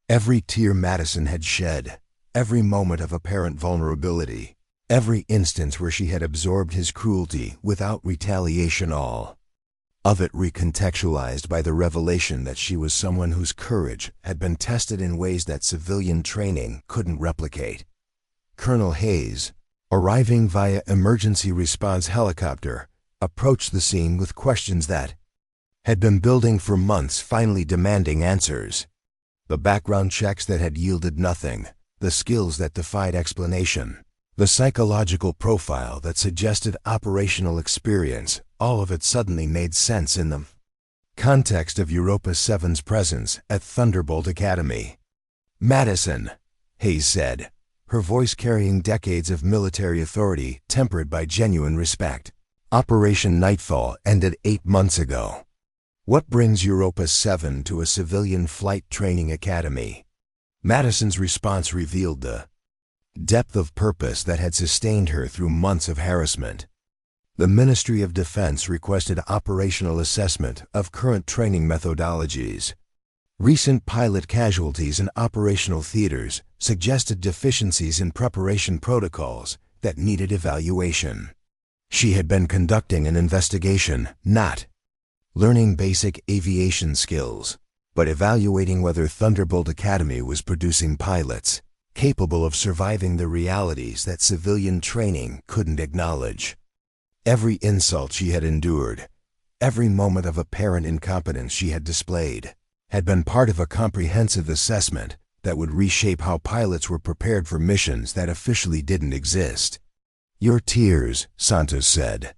[SPEAKER 1] Every tear Madison had shed, every moment of apparent vulnerability, every instance where she had absorbed his cruelty without retaliation, all of it recontextualized by the revelation that she was someone whose courage had been tested in ways that civilian training couldn't replicate. Colonel Hayes, arriving via emergency response helicopter, approached the scene with questions that had been building for months, finally demanding answers. The background checks that had yielded nothing, the skills that defied explanation, the psychological profile that suggested operational experience, all of it suddenly made sense in the context of Europa 7's presence at Thunderbolt Academy. Madison, Hayes said, her voice carrying decades of military authority tempered by genuine respect. Operation Nightfall ended 8 months ago. What brings Europa 7 to a civilian flight training academy? Madison's response revealed the depth of purpose that had sustained her through months of harassment. The Ministry of Defense requested operational assessment of current training methodologies. Recent pilot casualties in operational theaters suggested deficiencies in preparation protocols that needed evaluation. She had been conducting an investigation, not learning basic aviation skills, but evaluating whether Thunderbolt Academy was producing pilots capable of surviving the realities that civilian training couldn't acknowledge. Every insult she had endured, every moment of apparent incompetence she had displayed, had been part of a comprehensive assessment that would reshape how pilots were prepared for missions that officially didn't exist. Your tears, Santos said,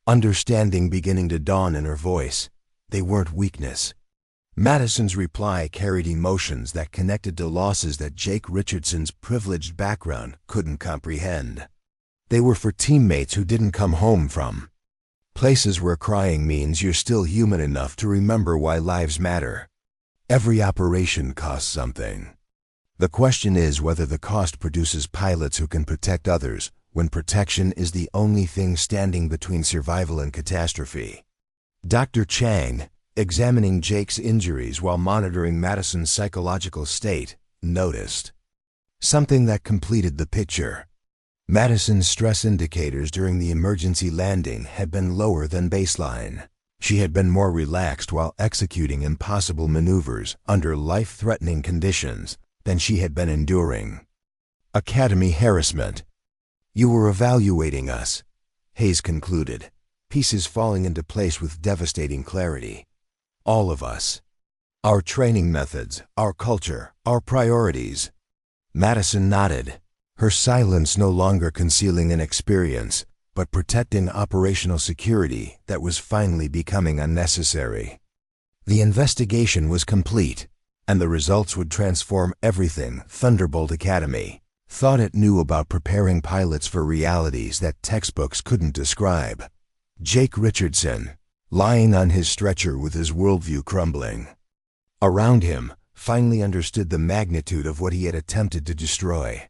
[SPEAKER 1] understanding beginning to dawn in her voice. They weren't weakness. Madison's reply carried emotions that connected to losses that Jake Richardson's privileged background couldn't comprehend. They were for teammates who didn't come home from places where crying means you're still human enough to remember why lives matter. Every operation costs something. The question is whether the cost produces pilots who can protect others when protection is the only thing standing between survival and catastrophe. Dr. Chang, examining Jake's injuries while monitoring Madison's psychological state, noticed something that completed the picture. Madison's stress indicators during the emergency landing had been lower than baseline. She had been more relaxed while executing impossible maneuvers under life-threatening conditions than she had been enduring. Academy harassment. You were evaluating us, Hayes concluded, pieces falling into place with devastating clarity. All of us. Our training methods, our culture, our priorities. Madison nodded, her silence no longer concealing an experience, but protecting operational security that was finally becoming unnecessary. The investigation was complete, and the results would transform everything Thunderbolt Academy thought it knew about preparing pilots for realities that textbooks couldn't describe. Jake Richardson, lying on his stretcher with his worldview crumbling around him, finally understood the magnitude of what he had attempted to destroy.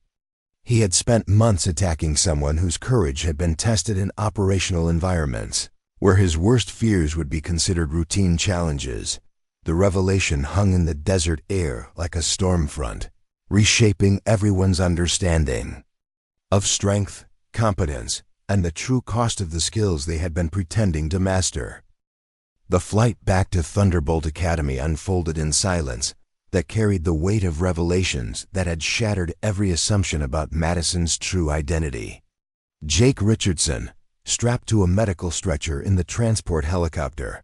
[SPEAKER 1] He had spent months attacking someone whose courage had been tested in operational environments, Where his worst fears would be considered routine challenges, the revelation hung in the desert air like a storm front, reshaping everyone's understanding of strength, competence, and the true cost of the skills they had been pretending to master. The flight back to Thunderbolt Academy unfolded in silence that carried the weight of revelations that had shattered every assumption about Madison's true identity. Jake Richardson, strapped to a medical stretcher in the transport helicopter,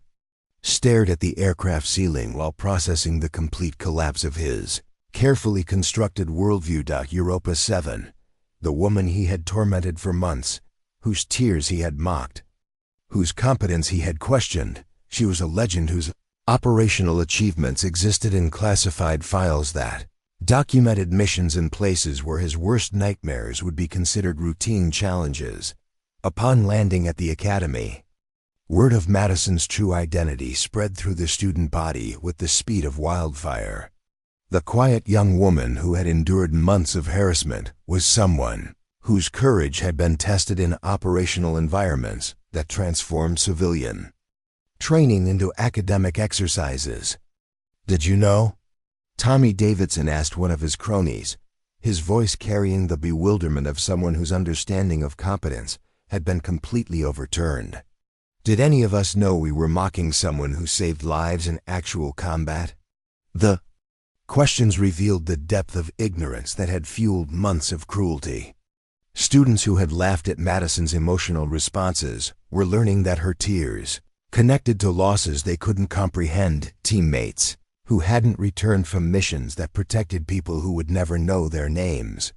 [SPEAKER 1] stared at the aircraft ceiling while processing the complete collapse of his carefully constructed worldview. Europa 7, the woman he had tormented for months, whose tears he had mocked, whose competence he had questioned. She was a legend whose operational achievements existed in classified files that documented missions in places where his worst nightmares would be considered routine challenges. Upon landing at the academy, word of Madison's true identity spread through the student body with the speed of wildfire. The quiet young woman who had endured months of harassment was someone whose courage had been tested in operational environments that transformed civilian training into academic exercises. "Did you know?" Tommy Davidson asked one of his cronies, his voice carrying the bewilderment of someone whose understanding of competence had been completely overturned. "Did any of us know we were mocking someone who saved lives in actual combat?" The questions revealed the depth of ignorance that had fueled months of cruelty. Students who had laughed at Madison's emotional responses were learning that her tears connected to losses they couldn't comprehend. Teammates who hadn't returned from missions that protected people who would never know their names.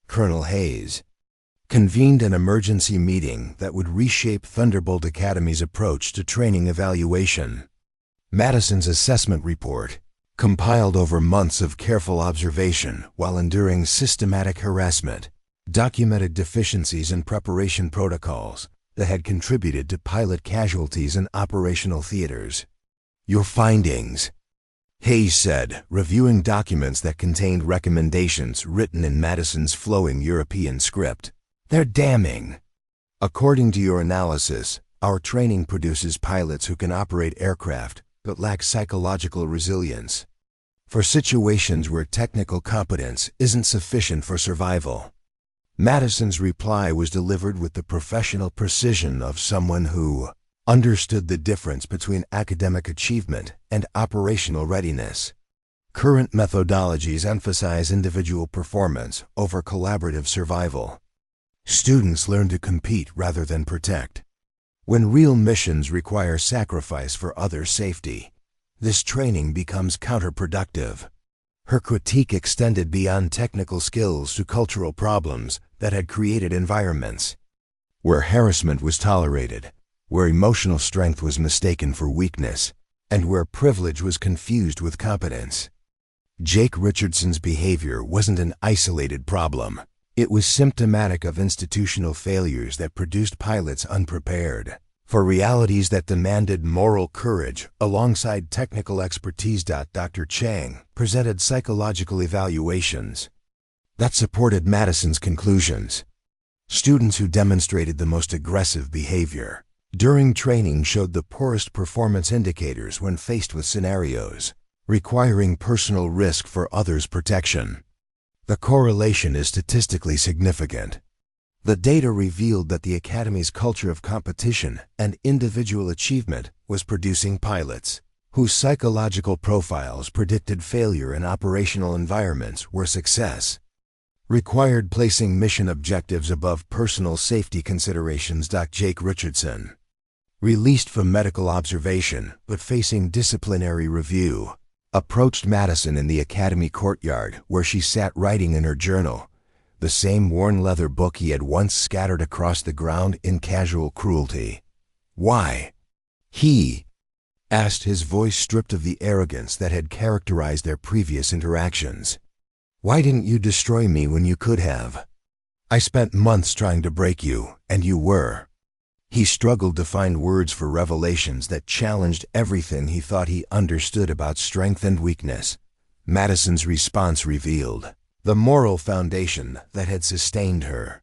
[SPEAKER 1] Colonel Hayes convened an emergency meeting that would reshape Thunderbolt Academy's approach to training evaluation. Madison's assessment report, compiled over months of careful observation while enduring systematic harassment, documented deficiencies in preparation protocols that had contributed to pilot casualties in operational theaters. "Your findings," Hayes said, reviewing documents that contained recommendations written in Madison's flowing European script. "They're damning. According to your analysis, our training produces pilots who can operate aircraft but lack psychological resilience for situations where technical competence isn't sufficient for survival." Madison's reply was delivered with the professional precision of someone who understood the difference between academic achievement and operational readiness. Current methodologies emphasize individual performance over collaborative survival. Students learn to compete rather than protect. When real missions require sacrifice for others' safety, this training becomes counterproductive. Her critique extended beyond technical skills to cultural problems that had created environments where harassment was tolerated, where emotional strength was mistaken for weakness, and where privilege was confused with competence. Jake Richardson's behavior wasn't an isolated problem. It was symptomatic of institutional failures that produced pilots unprepared for realities that demanded moral courage alongside technical expertise. Dr. Chang presented psychological evaluations that supported Madison's conclusions. Students who demonstrated the most aggressive behavior during training showed the poorest performance indicators when faced with scenarios requiring personal risk for others' protection. The correlation is statistically significant. The data revealed that the Academy's culture of competition and individual achievement was producing pilots whose psychological profiles predicted failure in operational environments where success required placing mission objectives above personal safety considerations. Jake Richardson, released from medical observation but facing disciplinary review, approached Madison in the Academy courtyard where she sat writing in her journal, the same worn leather book he had once scattered across the ground in casual cruelty. "Why?" he asked, his voice stripped of the arrogance that had characterized their previous interactions. "Why didn't you destroy me when you could have? I spent months trying to break you, and you were." He struggled to find words for revelations that challenged everything he thought he understood about strength and weakness. Madison's response revealed the moral foundation that had sustained her.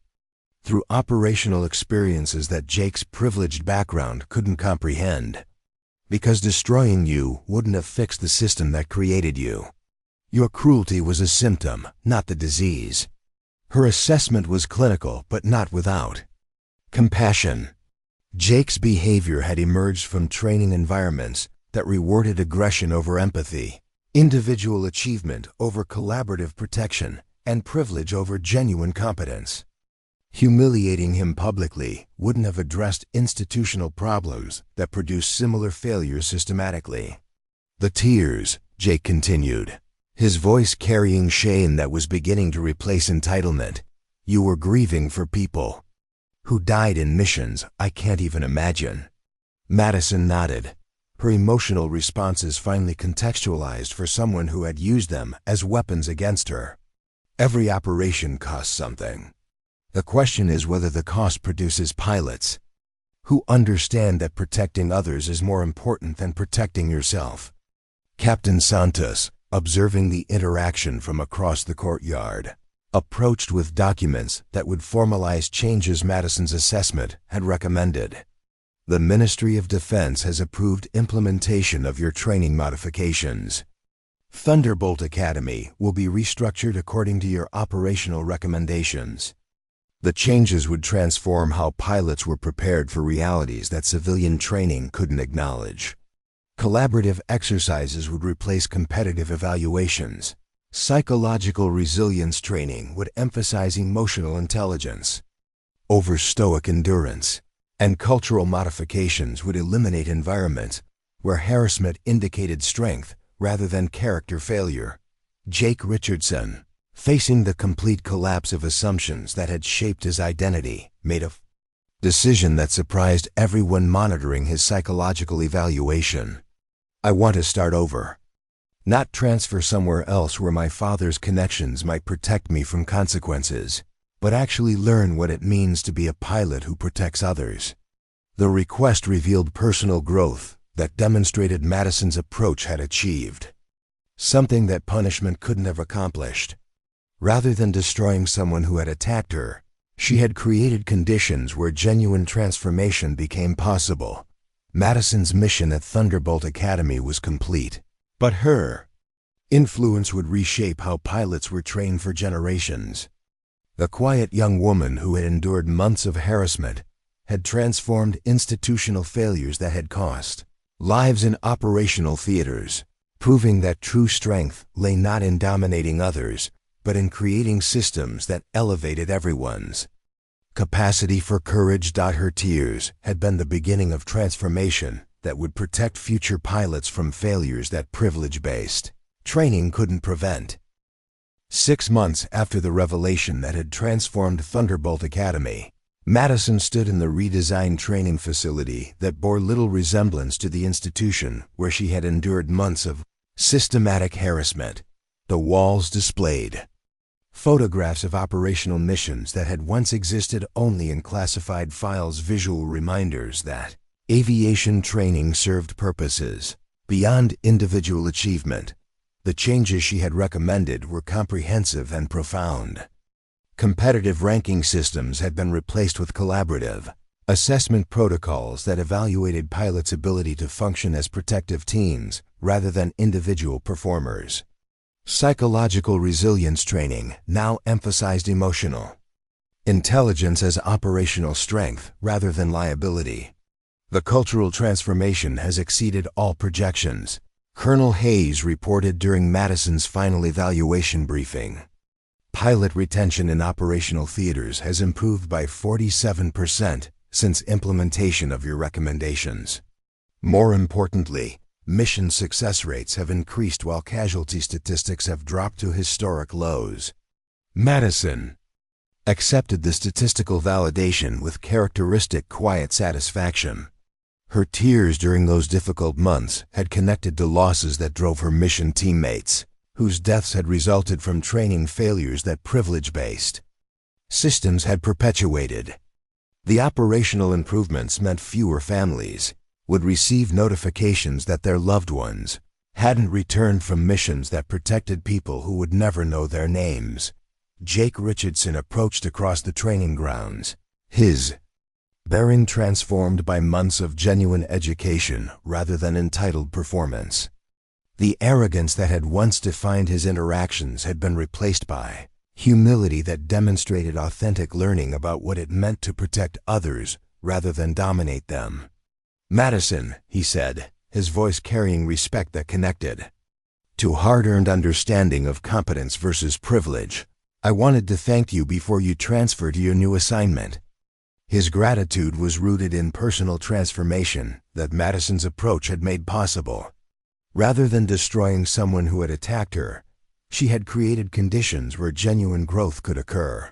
[SPEAKER 1] through operational experiences that Jake's privileged background couldn't comprehend. Because destroying you wouldn't have fixed the system that created you. Your cruelty was a symptom, not the disease. Her assessment was clinical, but not without compassion. Jake's behavior had emerged from training environments that rewarded aggression over empathy, individual achievement over collaborative protection, and privilege over genuine competence. Humiliating him publicly wouldn't have addressed institutional problems that produced similar failures systematically. The tears, Jake continued, his voice carrying shame that was beginning to replace entitlement. You were grieving for people who died in missions I can't even imagine. Madison nodded, her emotional responses finally contextualized for someone who had used them as weapons against her. Every operation costs something. The question is whether the cost produces pilots who understand that protecting others is more important than protecting yourself. Captain Santos, observing the interaction from across the courtyard, approached with documents that would formalize changes Madison's assessment had recommended. The Ministry of Defense has approved implementation of your training modifications. Thunderbolt Academy will be restructured according to your operational recommendations. The changes would transform how pilots were prepared for realities that civilian training couldn't acknowledge. Collaborative exercises would replace competitive evaluations. Psychological resilience training would emphasize emotional intelligence over stoic endurance, and cultural modifications would eliminate environments where harassment indicated strength rather than character failure. Jake Richardson, facing the complete collapse of assumptions that had shaped his identity, made a decision that surprised everyone monitoring his psychological evaluation. I want to start over. Not transfer somewhere else where my father's connections might protect me from consequences, but actually learn what it means to be a pilot who protects others. The request revealed personal growth that demonstrated Madison's approach had achieved something that punishment couldn't have accomplished. Rather than destroying someone who had attacked her, she had created conditions where genuine transformation became possible. Madison's mission at Thunderbolt Academy was complete, but her influence would reshape how pilots were trained for generations. The quiet young woman who had endured months of harassment had transformed institutional failures that had cost lives in operational theaters, proving that true strength lay not in dominating others, but in creating systems that elevated everyone's capacity for courage. Her tears had been the beginning of transformation that would protect future pilots from failures that privilege-based training couldn't prevent. 6 months after the revelation that had transformed Thunderbolt Academy, Madison stood in the redesigned training facility that bore little resemblance to the institution where she had endured months of systematic harassment. The walls displayed photographs of operational missions that had once existed only in classified files, visual reminders that aviation training served purposes beyond individual achievement. The changes she had recommended were comprehensive and profound. Competitive ranking systems had been replaced with collaborative assessment protocols that evaluated pilots' ability to function as protective teams rather than individual performers. Psychological resilience training now emphasized emotional intelligence as operational strength rather than liability. The cultural transformation has exceeded all projections, Colonel Hayes reported during Madison's final evaluation briefing. Pilot retention in operational theaters has improved by 47% since implementation of your recommendations. More importantly, mission success rates have increased while casualty statistics have dropped to historic lows. Madison accepted the statistical validation with characteristic quiet satisfaction. Her tears during those difficult months had connected to losses that drove her mission teammates, whose deaths had resulted from training failures that privilege-based systems had perpetuated. The operational improvements meant fewer families would receive notifications that their loved ones hadn't returned from missions that protected people who would never know their names. Jake Richardson approached across the training grounds, his bearing transformed by months of genuine education rather than entitled performance. The arrogance that had once defined his interactions had been replaced by humility that demonstrated authentic learning about what it meant to protect others rather than dominate them. "Madison," he said, his voice carrying respect that connected to hard-earned understanding of competence versus privilege, "I wanted to thank you before you transfer to your new assignment." His gratitude was rooted in personal transformation that Madison's approach had made possible. Rather than destroying someone who had attacked her, she had created conditions where genuine growth could occur.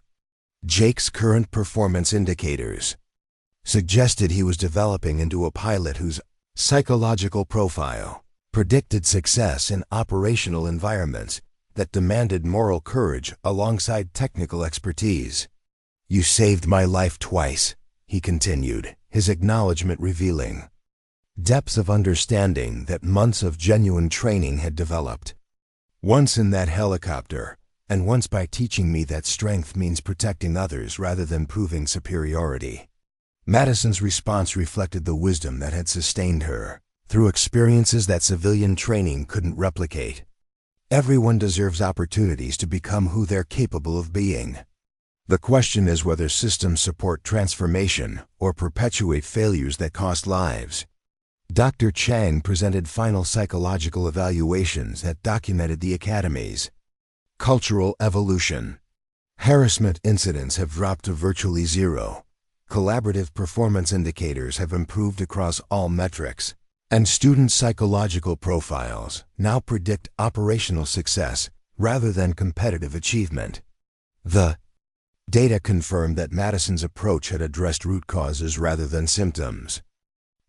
[SPEAKER 1] Jake's current performance indicators suggested he was developing into a pilot whose psychological profile predicted success in operational environments that demanded moral courage alongside technical expertise. "You saved my life twice," he continued, his acknowledgement revealing depths of understanding that months of genuine training had developed. "Once in that helicopter, and once by teaching me that strength means protecting others rather than proving superiority." Madison's response reflected the wisdom that had sustained her through experiences that civilian training couldn't replicate. Everyone deserves opportunities to become who they're capable of being. The question is whether systems support transformation or perpetuate failures that cost lives. Dr. Chang presented final psychological evaluations that documented the Academy's cultural evolution. Harassment incidents have dropped to virtually zero. Collaborative performance indicators have improved across all metrics, and student psychological profiles now predict operational success rather than competitive achievement. The data confirmed that Madison's approach had addressed root causes rather than symptoms.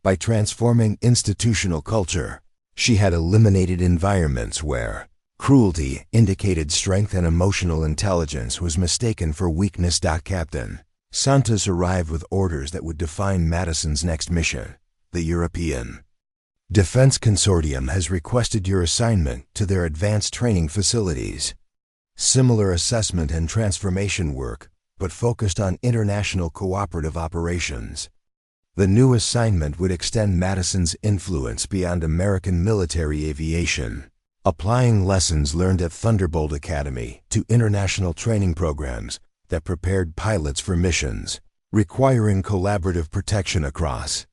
[SPEAKER 1] By transforming institutional culture, she had eliminated environments where cruelty indicated strength and emotional intelligence was mistaken for weakness. Captain Santos arrived with orders that would define Madison's next mission. "The European Defense Consortium has requested your assignment to their advanced training facilities. Similar assessment and transformation work, but focused on international cooperative operations." The new assignment would extend Madison's influence beyond American military aviation, applying lessons learned at Thunderbolt Academy to international training programs that prepared pilots for missions requiring collaborative protection across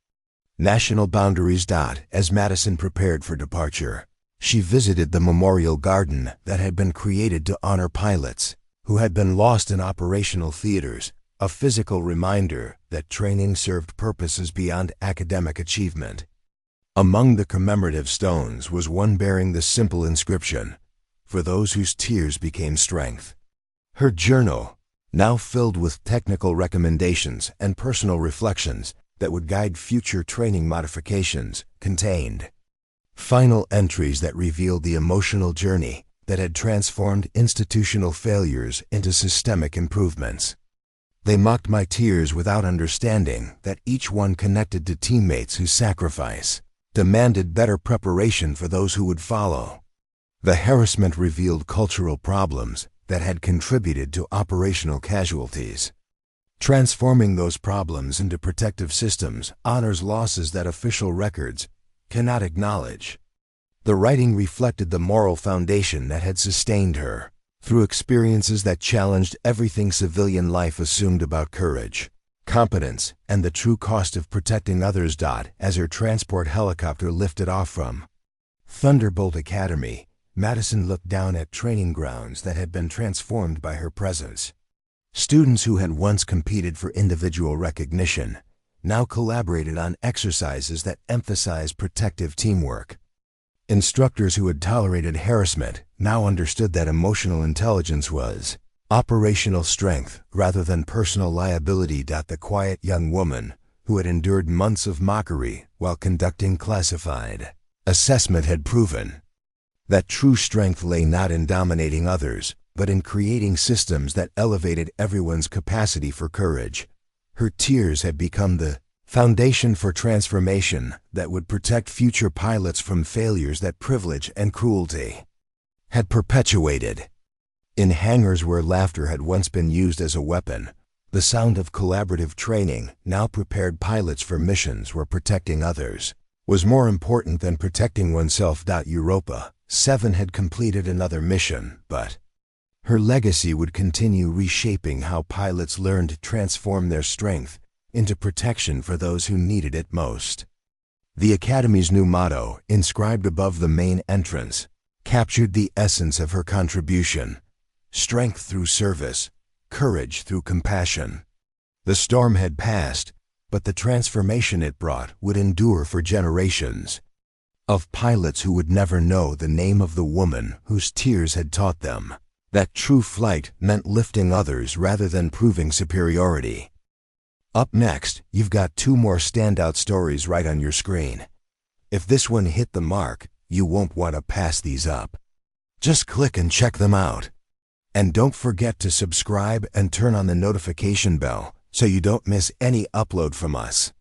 [SPEAKER 1] national boundaries. As Madison prepared for departure, she visited the memorial garden that had been created to honor pilots who had been lost in operational theaters, a physical reminder that training served purposes beyond academic achievement. Among the commemorative stones was one bearing the simple inscription, "For those whose tears became strength." Her journal, now filled with technical recommendations and personal reflections that would guide future training modifications, contained final entries that revealed the emotional journey that had transformed institutional failures into systemic improvements. "They mocked my tears without understanding that each one connected to teammates whose sacrifice demanded better preparation for those who would follow." The harassment revealed cultural problems that had contributed to operational casualties. Transforming those problems into protective systems honors losses that official records cannot acknowledge. The writing reflected the moral foundation that had sustained her through experiences that challenged everything civilian life assumed about courage, competence, and the true cost of protecting others. As her transport helicopter lifted off from Thunderbolt Academy, Madison looked down at training grounds that had been transformed by her presence. Students who had once competed for individual recognition now collaborated on exercises that emphasized protective teamwork. Instructors who had tolerated harassment now understood that emotional intelligence was operational strength rather than personal liability. The quiet young woman who had endured months of mockery while conducting classified assessment had proven that true strength lay not in dominating others, but in creating systems that elevated everyone's capacity for courage. Her tears had become the foundation for transformation that would protect future pilots from failures that privilege and cruelty had perpetuated. In hangars where laughter had once been used as a weapon, the sound of collaborative training now prepared pilots for missions where protecting others was more important than protecting oneself. Europa 7 had completed another mission, but her legacy would continue reshaping how pilots learned to transform their strength into protection for those who needed it most. The Academy's new motto, inscribed above the main entrance, captured the essence of her contribution: strength through service, courage through compassion. The storm had passed, but the transformation it brought would endure for generations of pilots who would never know the name of the woman whose tears had taught them that true flight meant lifting others rather than proving superiority. Up next, you've got 2 more standout stories right on your screen. If this one hit the mark, you won't want to pass these up. Just click and check them out. And don't forget to subscribe and turn on the notification bell so you don't miss any upload from us.